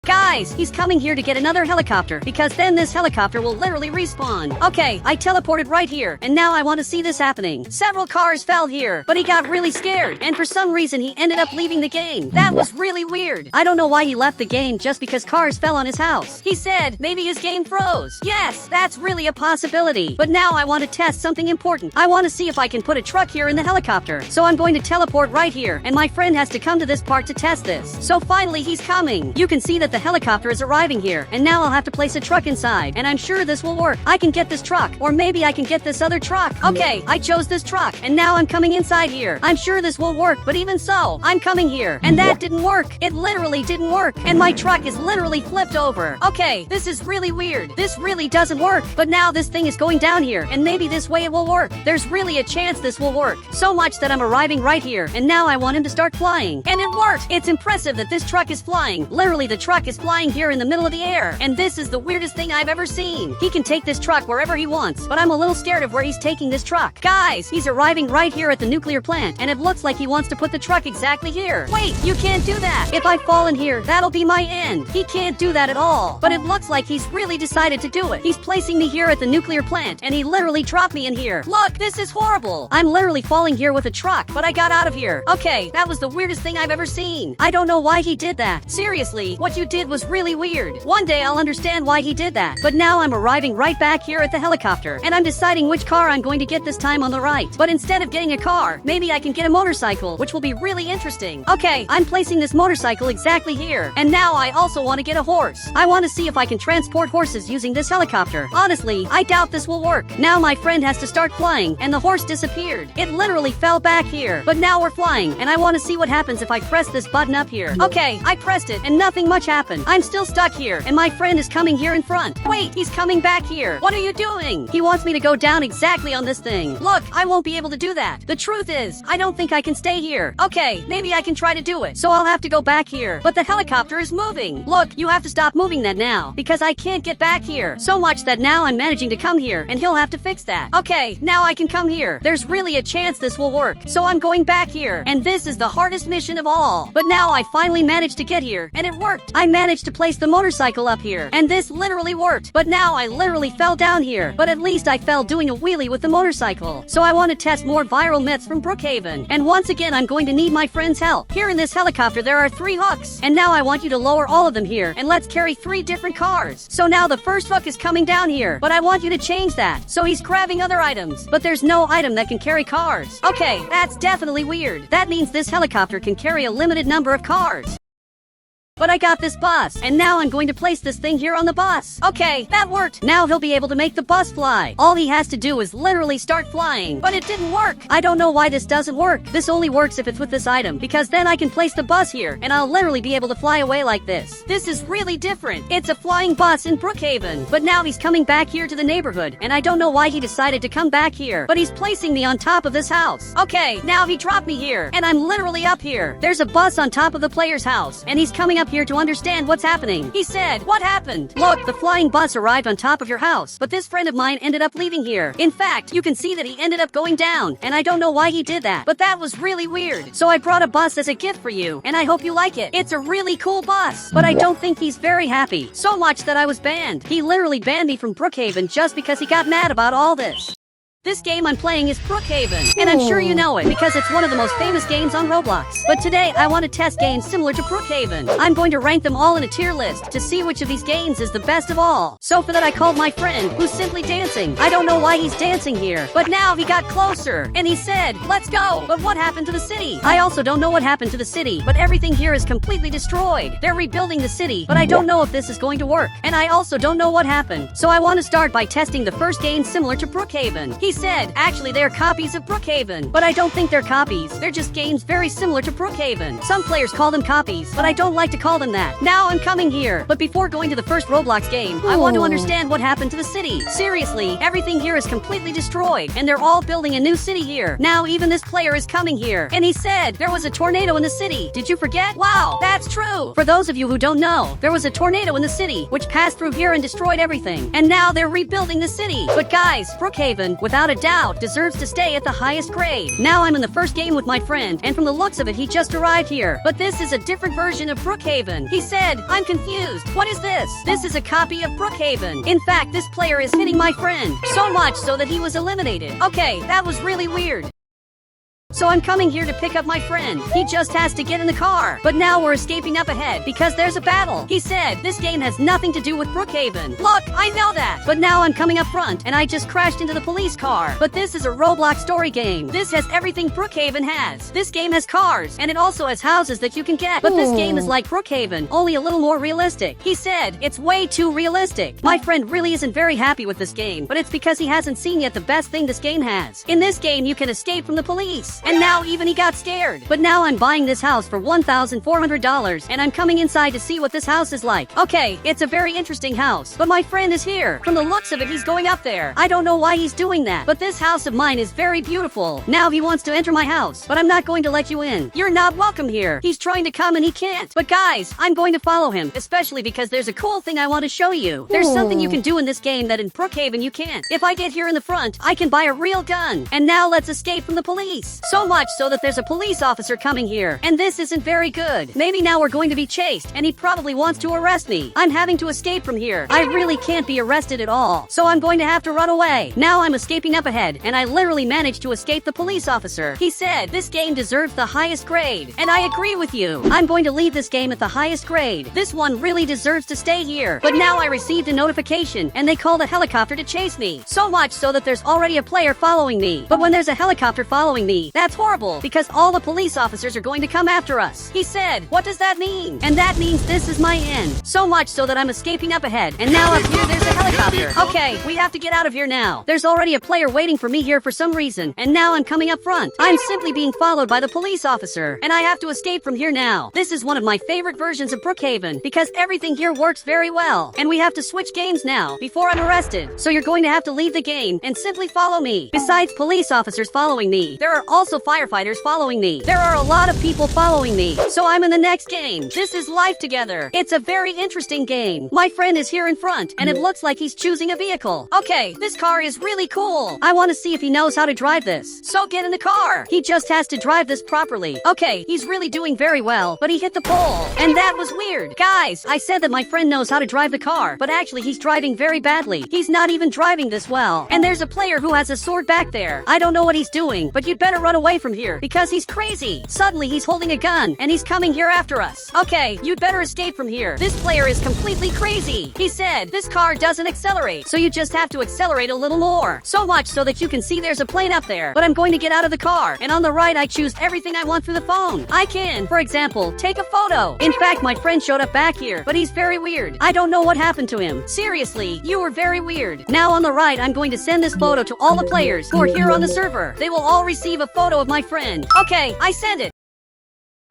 Guys, he's coming here to get another helicopter, because then this helicopter will literally respawn. Okay, I teleported right here, and now I want to see this happening. Several cars fell here, but he got really scared, and for some reason he ended up leaving the game. That was really weird. I don't know why he left the game just because cars fell on his house. He said maybe his game froze. Yes, that's really a possibility. But now I want to test something important. I want to see if I can put a truck here in the helicopter. So I'm going to teleport right here, and my friend has to come to this part to test this. So finally he's coming. You can see that the helicopter is arriving here, and now I'll have to place a truck inside, and I'm sure this will work. I can get this truck, or maybe I can get this other truck. Okay, I chose this truck, and now I'm coming inside here. I'm sure this will work, but even so, I'm coming here, and that didn't work. It literally didn't work, and my truck is literally flipped over. Okay, this is really weird. This really doesn't work, but now this thing is going down here, and maybe this way it will work. There's really a chance this will work. So much that I'm arriving right here, and now I want him to start flying. And it worked! It's impressive that this truck is flying. Literally, the truck is flying here in the middle of the air, and this is the weirdest thing I've ever seen. He can take this truck wherever he wants, but I'm a little scared of where he's taking this truck. Guys, he's arriving right here at the nuclear plant, and it looks like he wants to put the truck exactly here. Wait, you can't do that. If I fall in here, that'll be my end. He can't do that at all, but it looks like he's really decided to do it. He's placing me here at the nuclear plant, and he literally dropped me in here. Look, this is horrible. I'm literally falling here with a truck, but I got out of here. Okay, that was the weirdest thing I've ever seen. I don't know why he did that. Seriously, what you did was really weird. One day I'll understand why he did that. But now I'm arriving right back here at the helicopter, and I'm deciding which car I'm going to get this time on the right. But instead of getting a car, maybe I can get a motorcycle, which will be really interesting. Okay, I'm placing this motorcycle exactly here. And now I also want to get a horse. I want to see if I can transport horses using this helicopter. Honestly, I doubt this will work. Now my friend has to start flying, and the horse disappeared. It literally fell back here. But now we're flying, and I want to see what happens if I press this button up here. Okay, I pressed it, and nothing much happened. I'm still stuck here, and my friend is coming here in front. Wait, he's coming back here. What are you doing? He wants me to go down exactly on this thing. Look, I won't be able to do that. The truth is, I don't think I can stay here. Okay, maybe I can try to do it. So I'll have to go back here. But the helicopter is moving. Look, you have to stop moving that now, because I can't get back here. So much that now I'm managing to come here, and he'll have to fix that. Okay, now I can come here. There's really a chance this will work. So I'm going back here, and this is the hardest mission of all. But now I finally managed to get here, and it worked. I managed to place the motorcycle up here, and this literally worked. But now I literally fell down here, but at least I fell doing a wheelie with the motorcycle. So I want to test more viral myths from Brookhaven, and once again I'm going to need my friend's help. Here in this helicopter there are 3 hooks, and now I want you to lower all of them here, and let's carry 3 different cars. So now the first hook is coming down here, but I want you to change that. So he's grabbing other items, but there's no item that can carry cars. Okay, that's definitely weird. That means this helicopter can carry a limited number of cars. But I got this bus, and now I'm going to place this thing here on the bus. Okay, that worked. Now he'll be able to make the bus fly. All he has to do is literally start flying. But it didn't work. I don't know why this doesn't work. This only works if it's with this item, because then I can place the bus here, and I'll literally be able to fly away like this. This is really different. It's a flying bus in Brookhaven. But now he's coming back here to the neighborhood, and I don't know why he decided to come back here. But he's placing me on top of this house. Okay, now he dropped me here, and I'm literally up here. There's a bus on top of the player's house, and he's coming up here to understand what's happening. He said, "What happened? Look, the flying bus arrived on top of your house, but this friend of mine ended up leaving here. In fact, you can see that he ended up going down, and I don't know why he did that, but that was really weird. So I brought a bus as a gift for you, and I hope you like it. It's a really cool bus, but I don't think he's very happy. So much that I was banned. He literally banned me from Brookhaven just because he got mad about all this." This game I'm playing is Brookhaven, and I'm sure you know it because it's one of the most famous games on Roblox. But today I want to test games similar to Brookhaven. I'm going to rank them all in a tier list to see which of these games is the best of all. So for that I called my friend, who's simply dancing. I don't know why he's dancing here, but now he got closer, and he said, "Let's go!" But what happened to the city? I also don't know what happened to the city, but everything here is completely destroyed. They're rebuilding the city, but I don't know if this is going to work. And I also don't know what happened. So I want to start by testing the first game similar to Brookhaven. He said, actually they're copies of Brookhaven, but I don't think they're copies. They're just games very similar to Brookhaven. Some players call them copies, but I don't like to call them that. Now I'm coming here, but before going to the first Roblox game, I want to understand what happened to the city. Seriously, everything here is completely destroyed, and they're all building a new city here. Now even this player is coming here, and he said there was a tornado in the city. Did you forget? Wow, that's true. For those of you who don't know, there was a tornado in the city, which passed through here and destroyed everything. And now they're rebuilding the city. But guys, Brookhaven, without a doubt, deserves to stay at the highest grade. Now I'm in the first game with my friend, and from the looks of it, he just arrived here. But this is a different version of Brookhaven. He said, "I'm confused. What is this?" This is a copy of Brookhaven. In fact, this player is hitting my friend. So much so that he was eliminated. Okay, that was really weird. So I'm coming here to pick up my friend. He just has to get in the car. But now we're escaping up ahead because there's a battle. He said, this game has nothing to do with Brookhaven. Look, I know that. But now I'm coming up front and I just crashed into the police car. But this is a Roblox story game. This has everything Brookhaven has. This game has cars and it also has houses that you can get. But this game is like Brookhaven, only a little more realistic. He said, it's way too realistic. My friend really isn't very happy with this game, but it's because he hasn't seen yet the best thing this game has. In this game, you can escape from the police. And now even he got scared. But now I'm buying this house for $1,400 and I'm coming inside to see what this house is like. Okay, it's a very interesting house, but my friend is here. From the looks of it, he's going up there. I don't know why he's doing that, but this house of mine is very beautiful. Now he wants to enter my house, but I'm not going to let you in. You're not welcome here. He's trying to come and he can't. But guys, I'm going to follow him, especially because there's a cool thing I want to show you. There's something you can do in this game that in Brookhaven you can't. If I get here in the front, I can buy a real gun. And now let's escape from the police. So much so that there's a police officer coming here, and this isn't very good. Maybe now we're going to be chased, and he probably wants to arrest me. I'm having to escape from here. I really can't be arrested at all, so I'm going to have to run away. Now I'm escaping up ahead, and I literally managed to escape the police officer. He said, this game deserves the highest grade, and I agree with you. I'm going to leave this game at the highest grade. This one really deserves to stay here. But now I received a notification, and they called a helicopter to chase me. So much so that there's already a player following me. But when there's a helicopter following me, that's horrible, because all the police officers are going to come after us. He said, what does that mean? And that means this is my end. So much so that I'm escaping up ahead. And now up here there's a helicopter. Okay, we have to get out of here now. There's already a player waiting for me here for some reason. And now I'm coming up front. I'm simply being followed by the police officer. And I have to escape from here now. This is one of my favorite versions of Brookhaven because everything here works very well. And we have to switch games now before I'm arrested. So you're going to have to leave the game and simply follow me. Besides police officers following me, there are also firefighters following me. There are a lot of people following me. So I'm in the next game. This is Life Together. It's a very interesting game. My friend is here in front, and it looks like he's choosing a vehicle. Okay, this car is really cool. I want to see if he knows how to drive this. So get in the car. He just has to drive this properly. Okay, he's really doing very well, but he hit the pole. And that was weird. Guys, I said that my friend knows how to drive the car, but actually he's driving very badly. He's not even driving this well. And there's a player who has a sword back there. I don't know what he's doing, but you'd better run away from here because he's crazy. Suddenly he's holding a gun and he's coming here after us. Okay, you'd better escape from here. This player is completely crazy. He said this car doesn't accelerate, so you just have to accelerate a little more. So much so that you can see there's a plane up there. But I'm going to get out of the car, and on the right I choose everything I want through the phone. I can, for example, take a photo. In fact, my friend showed up back here, but he's very weird. I don't know what happened to him. Seriously, you were very weird. Now on the right I'm going to send this photo to all the players who are here on the server. They will all receive a photo of my friend. Okay, I send it.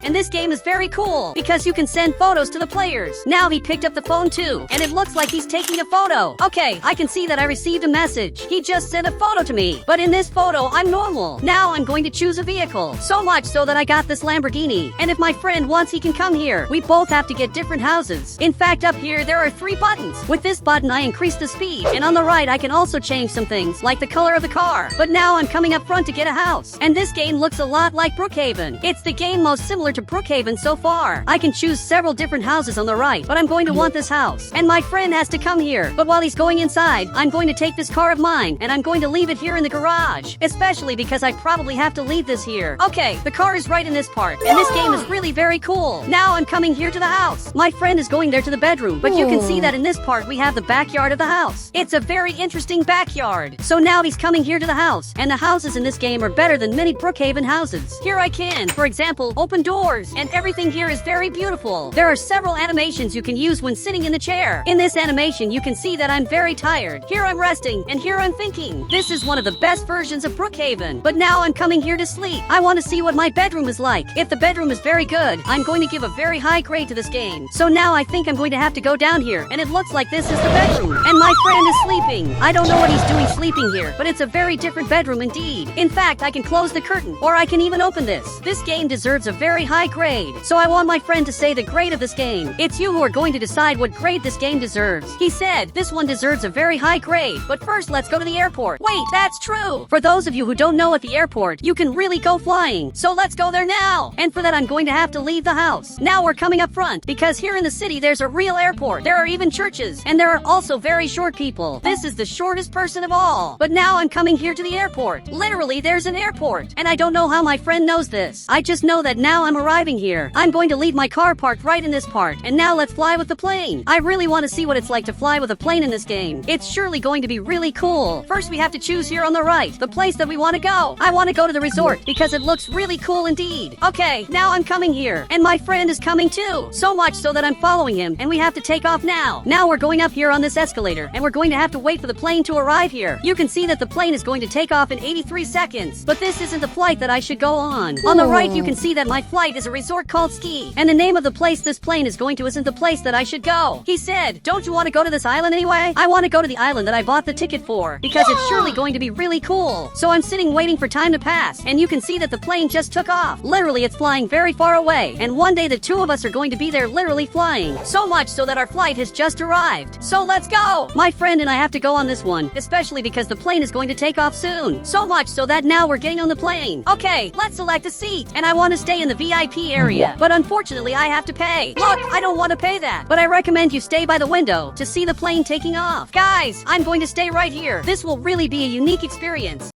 And this game is very cool because you can send photos to the players. Now he picked up the phone too, and it looks like he's taking a photo. Okay, I can see that I received a message. He just sent a photo to me. But in this photo, I'm normal. Now I'm going to choose a vehicle. So much so that I got this Lamborghini. And if my friend wants, he can come here. We both have to get different houses. In fact, up here, there are 3 buttons. With this button, I increase the speed. And on the right, I can also change some things, like the color of the car. But now I'm coming up front to get a house. And this game looks a lot like Brookhaven. It's the game most similar to to Brookhaven so far. I can choose several different houses on the right, but I'm going to want this house. And my friend has to come here. But while he's going inside, I'm going to take this car of mine, and I'm going to leave it here in the garage. Especially because I probably have to leave this here. Okay, the car is right in this part, and this game is really very cool. Now I'm coming here to the house. My friend is going there to the bedroom, but you can see that in this part we have the backyard of the house. It's a very interesting backyard. So now he's coming here to the house, and the houses in this game are better than many Brookhaven houses. Here I can, for example, open doors, and everything here is very beautiful. There are several animations you can use when sitting in the chair. In this animation, you can see that I'm very tired. Here I'm resting, and here I'm thinking. This is one of the best versions of Brookhaven. But now I'm coming here to sleep. I want to see what my bedroom is like. If the bedroom is very good, I'm going to give a very high grade to this game. So now I think I'm going to have to go down here, and it looks like this is the bedroom. And my friend is sleeping. I don't know what he's doing sleeping here, but it's a very different bedroom indeed. In fact, I can close the curtain, or I can even open this. This game deserves a very high grade. So I want my friend to say the grade of this game. It's you who are going to decide what grade this game deserves. He said, this one deserves a very high grade. But first, let's go to the airport. Wait, that's true. For those of you who don't know, at the airport, you can really go flying. So let's go there now. And for that, I'm going to have to leave the house. Now we're coming up front, because here in the city, there's a real airport. There are even churches, and there are also very short people. This is the shortest person of all. But now I'm coming here to the airport. Literally, there's an airport. And I don't know how my friend knows this. I just know that now I'm arriving here. I'm going to leave my car parked right in this part. And now let's fly with the plane. I really want to see what it's like to fly with a plane in this game. It's surely going to be really cool. First, we have to choose here on the right, the place that we want to go. I want to go to the resort because it looks really cool indeed. Okay, now I'm coming here. And my friend is coming too. So much so that I'm following him, and we have to take off now. Now we're going up here on this escalator, and we're going to have to wait for the plane to arrive here. You can see that the plane is going to take off in 83 seconds. But this isn't the flight that I should go on. On the right, you can see that my flight is a resort called Ski. And the name of the place this plane is going to isn't the place that I should go. He said, don't you want to go to this island anyway? I want to go to the island that I bought the ticket for, because it's surely going to be really cool. So I'm sitting waiting for time to pass, and you can see that the plane just took off. Literally, it's flying very far away, and one day the two of us are going to be there literally flying. So much so that our flight has just arrived. So let's go! My friend and I have to go on this one, especially because the plane is going to take off soon. So much so that now we're getting on the plane. Okay, let's select a seat, and I want to stay in the VIP area, but unfortunately I have to pay. Look, I don't want to pay that, but I recommend you stay by the window to see the plane taking off. Guys, I'm going to stay right here. This will really be a unique experience.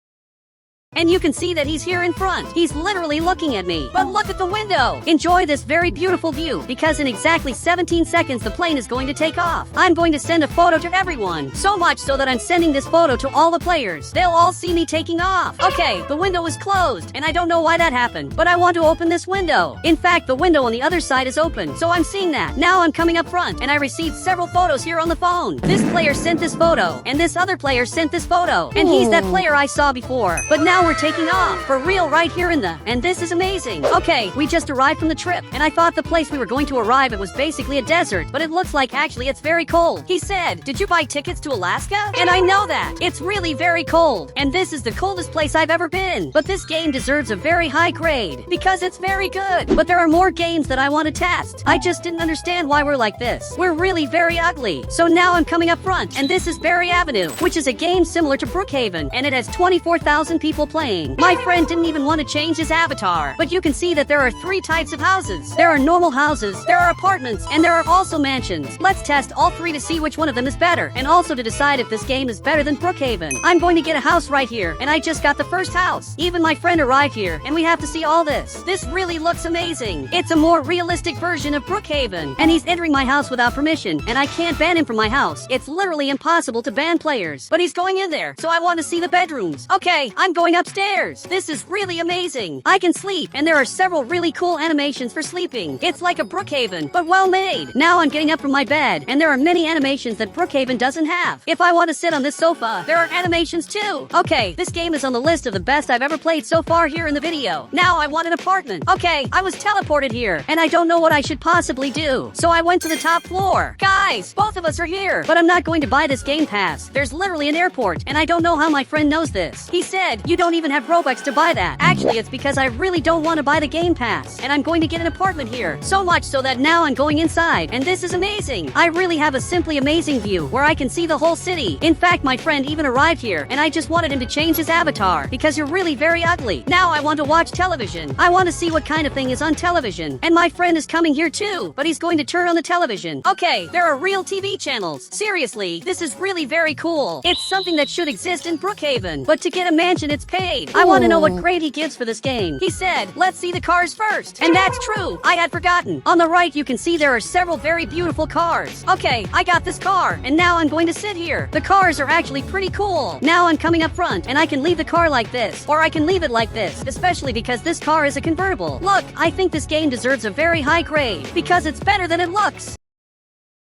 And you can see that he's here in front. He's literally looking at me. But look at the window. Enjoy this very beautiful view, because in exactly 17 seconds the plane is going to take off. I'm going to send a photo to everyone. So much so that I'm sending this photo to all the players. They'll all see me taking off. Okay, the window is closed, and I don't know why that happened, but I want to open this window. In fact, the window on the other side is open, so I'm seeing that. Now I'm coming up front, and I received several photos here on the phone. This player sent this photo, and this other player sent this photo, and he's that player I saw before. But now we're taking off for real right here and this is amazing. Okay, we just arrived from the trip, and I thought the place we were going to arrive at was basically a desert, but it looks like actually it's very cold. He said, did you buy tickets to Alaska? And I know that. It's really very cold, and this is the coldest place I've ever been. But this game deserves a very high grade, because it's very good. But there are more games that I want to test. I just didn't understand why we're like this. We're really very ugly. So now I'm coming up front, and this is Berry Avenue, which is a game similar to Brookhaven, and it has 24,000 people playing. My friend didn't even want to change his avatar. But you can see that there are 3 types of houses. There are normal houses, there are apartments, and there are also mansions. Let's test all 3 to see which one of them is better, and also to decide if this game is better than Brookhaven. I'm going to get a house right here, and I just got the first house. Even my friend arrived here, and we have to see all this. This really looks amazing. It's a more realistic version of Brookhaven, and he's entering my house without permission, and I can't ban him from my house. It's literally impossible to ban players, but he's going in there, so I want to see the bedrooms. Okay, I'm going upstairs. This is really amazing. I can sleep, and there are several really cool animations for sleeping. It's like a Brookhaven, but well made. Now I'm getting up from my bed, and there are many animations that Brookhaven doesn't have. If I want to sit on this sofa, there are animations too. Okay, this game is on the list of the best I've ever played so far here in the video. Now I want an apartment. Okay, I was teleported here, and I don't know what I should possibly do. So I went to the top floor. Guys, both of us are here, but I'm not going to buy this game pass. There's literally an airport, and I don't know how my friend knows this. He said, you don't don't even have Robux to buy that. Actually, it's because I really don't want to buy the game pass. And I'm going to get an apartment here. So much so that now I'm going inside. And this is amazing. I really have a simply amazing view where I can see the whole city. In fact, my friend even arrived here and I just wanted him to change his avatar because you're really very ugly. Now I want to watch television. I want to see what kind of thing is on television. And my friend is coming here too, but he's going to turn on the television. Okay, there are real TV channels. Seriously, this is really very cool. It's something that should exist in Brookhaven. But to get a mansion, it's paid. I want to know what grade he gives for this game. He said, let's see the cars first. And that's true. I had forgotten. On the right, you can see there are several very beautiful cars. Okay, I got this car, and now I'm going to sit here. The cars are actually pretty cool. Now I'm coming up front, and I can leave the car like this, or I can leave it like this, especially because this car is a convertible. Look, I think this game deserves a very high grade, because it's better than it looks.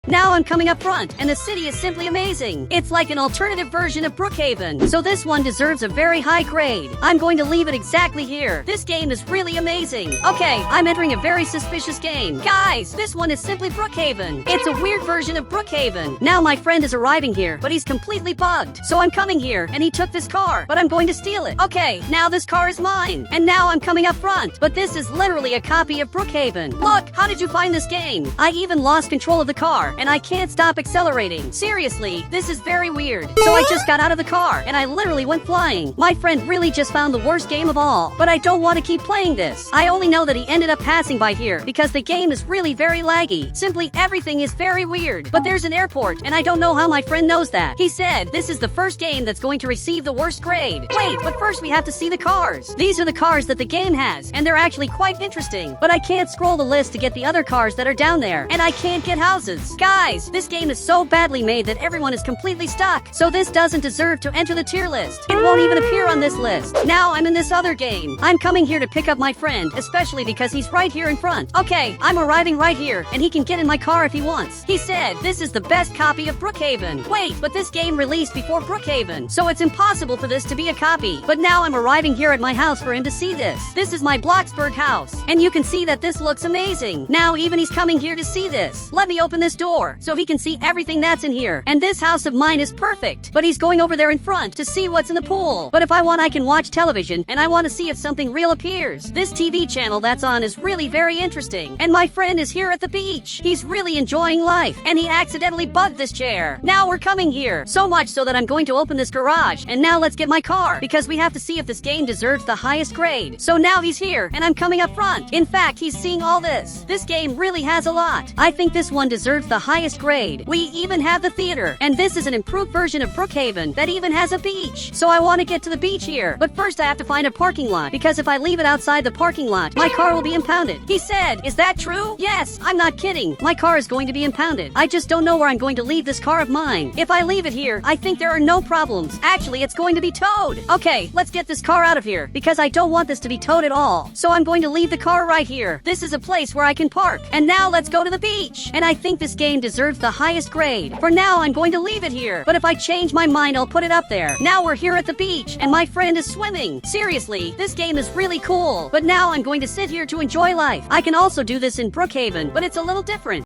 Now I'm coming up front, and the city is simply amazing. It's like an alternative version of Brookhaven, so this one deserves a very high grade. I'm going to leave it exactly here. This game is really amazing. Okay, I'm entering a very suspicious game. Guys, this one is simply Brookhaven. It's a weird version of Brookhaven. Now my friend is arriving here, but he's completely bugged. So I'm coming here, and he took this car, but I'm going to steal it. Okay, now this car is mine, and now I'm coming up front. But this is literally a copy of Brookhaven. Look, how did you find this game? I even lost control of the car, and I can't stop accelerating. Seriously, this is very weird. So I just got out of the car, and I literally went flying. My friend really just found the worst game of all, but I don't want to keep playing this. I only know that he ended up passing by here, because the game is really very laggy. Simply everything is very weird. But there's an airport, and I don't know how my friend knows that. He said, this is the first game that's going to receive the worst grade. Wait, but first we have to see the cars. These are the cars that the game has, and they're actually quite interesting. But I can't scroll the list to get the other cars that are down there, and I can't get houses. Guys, this game is so badly made that everyone is completely stuck. So this doesn't deserve to enter the tier list. It won't even appear on this list. Now I'm in this other game. I'm coming here to pick up my friend, especially because he's right here in front. Okay, I'm arriving right here, and he can get in my car if he wants. He said, this is the best copy of Brookhaven. Wait, but this game released before Brookhaven, so it's impossible for this to be a copy. But now I'm arriving here at my house for him to see this. This is my Bloxburg house, and you can see that this looks amazing. Now even he's coming here to see this. Let me open this door, so he can see everything that's in here. And this house of mine is perfect. But he's going over there in front to see what's in the pool. But if I want, I can watch television, and I want to see if something real appears. This TV channel that's on is really very interesting. And my friend is here at the beach. He's really enjoying life, and he accidentally bugged this chair. Now we're coming here. So much so that I'm going to open this garage. And now let's get my car, because we have to see if this game deserves the highest grade. So now he's here, and I'm coming up front. In fact, he's seeing all this. This game really has a lot. I think this one deserves the highest grade. We even have the theater, and this is an improved version of Brookhaven that even has a beach. So I want to get to the beach here, but first I have to find a parking lot, because if I leave it outside the parking lot, my car will be impounded. He said, is that true? Yes, I'm not kidding. My car is going to be impounded. I just don't know where I'm going to leave this car of mine. If I leave it here, I think there are no problems. Actually, it's going to be towed. Okay, let's get this car out of here, because I don't want this to be towed at all. So I'm going to leave the car right here. This is a place where I can park. And now let's go to the beach. And I think this game deserves the highest grade. For now, I'm going to leave it here. But if I change my mind, I'll put it up there. Now we're here at the beach, and my friend is swimming. Seriously, this game is really cool. But now I'm going to sit here to enjoy life. I can also do this in Brookhaven, but it's a little different.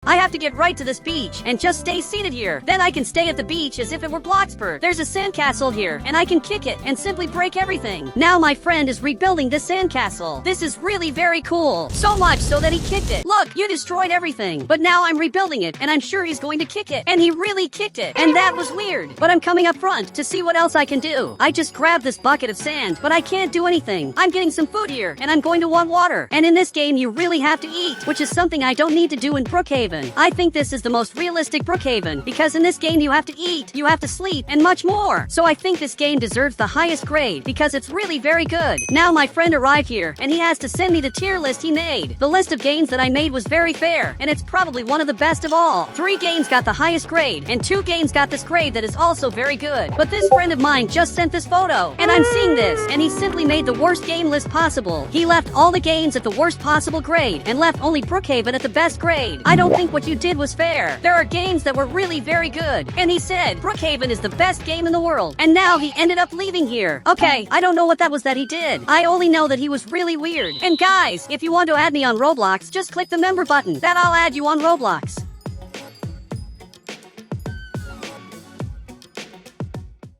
I have to get right to this beach and just stay seated here. Then I can stay at the beach as if it were Bloxburg. There's a sandcastle here, and I can kick it and simply break everything. Now my friend is rebuilding this sandcastle. This is really very cool. So much so that he kicked it. Look, you destroyed everything. But now I'm rebuilding it, and I'm sure he's going to kick it. And he really kicked it. And that was weird. But I'm coming up front to see what else I can do. I just grabbed this bucket of sand, but I can't do anything. I'm getting some food here, and I'm going to want water. And in this game, you really have to eat, which is something I don't need to do in Brookhaven. I think this is the most realistic Brookhaven, because in this game you have to eat, you have to sleep, and much more. So I think this game deserves the highest grade, because it's really very good. Now my friend arrived here, and he has to send me the tier list he made. The list of games that I made was very fair, and it's probably one of the best of all. 3 games got the highest grade, and 2 games got this grade that is also very good. But this friend of mine just sent this photo, and I'm seeing this, and he simply made the worst game list possible. He left all the games at the worst possible grade, and left only Brookhaven at the best grade. I don't think what you did was fair. There are games that were really very good, and he said Brookhaven is the best game in the world, and now he ended up leaving here. Okay, I don't know what that was that he did. I only know that he was really weird. And guys, if you want to add me on Roblox, just click the member button. Then I'll add you on Roblox.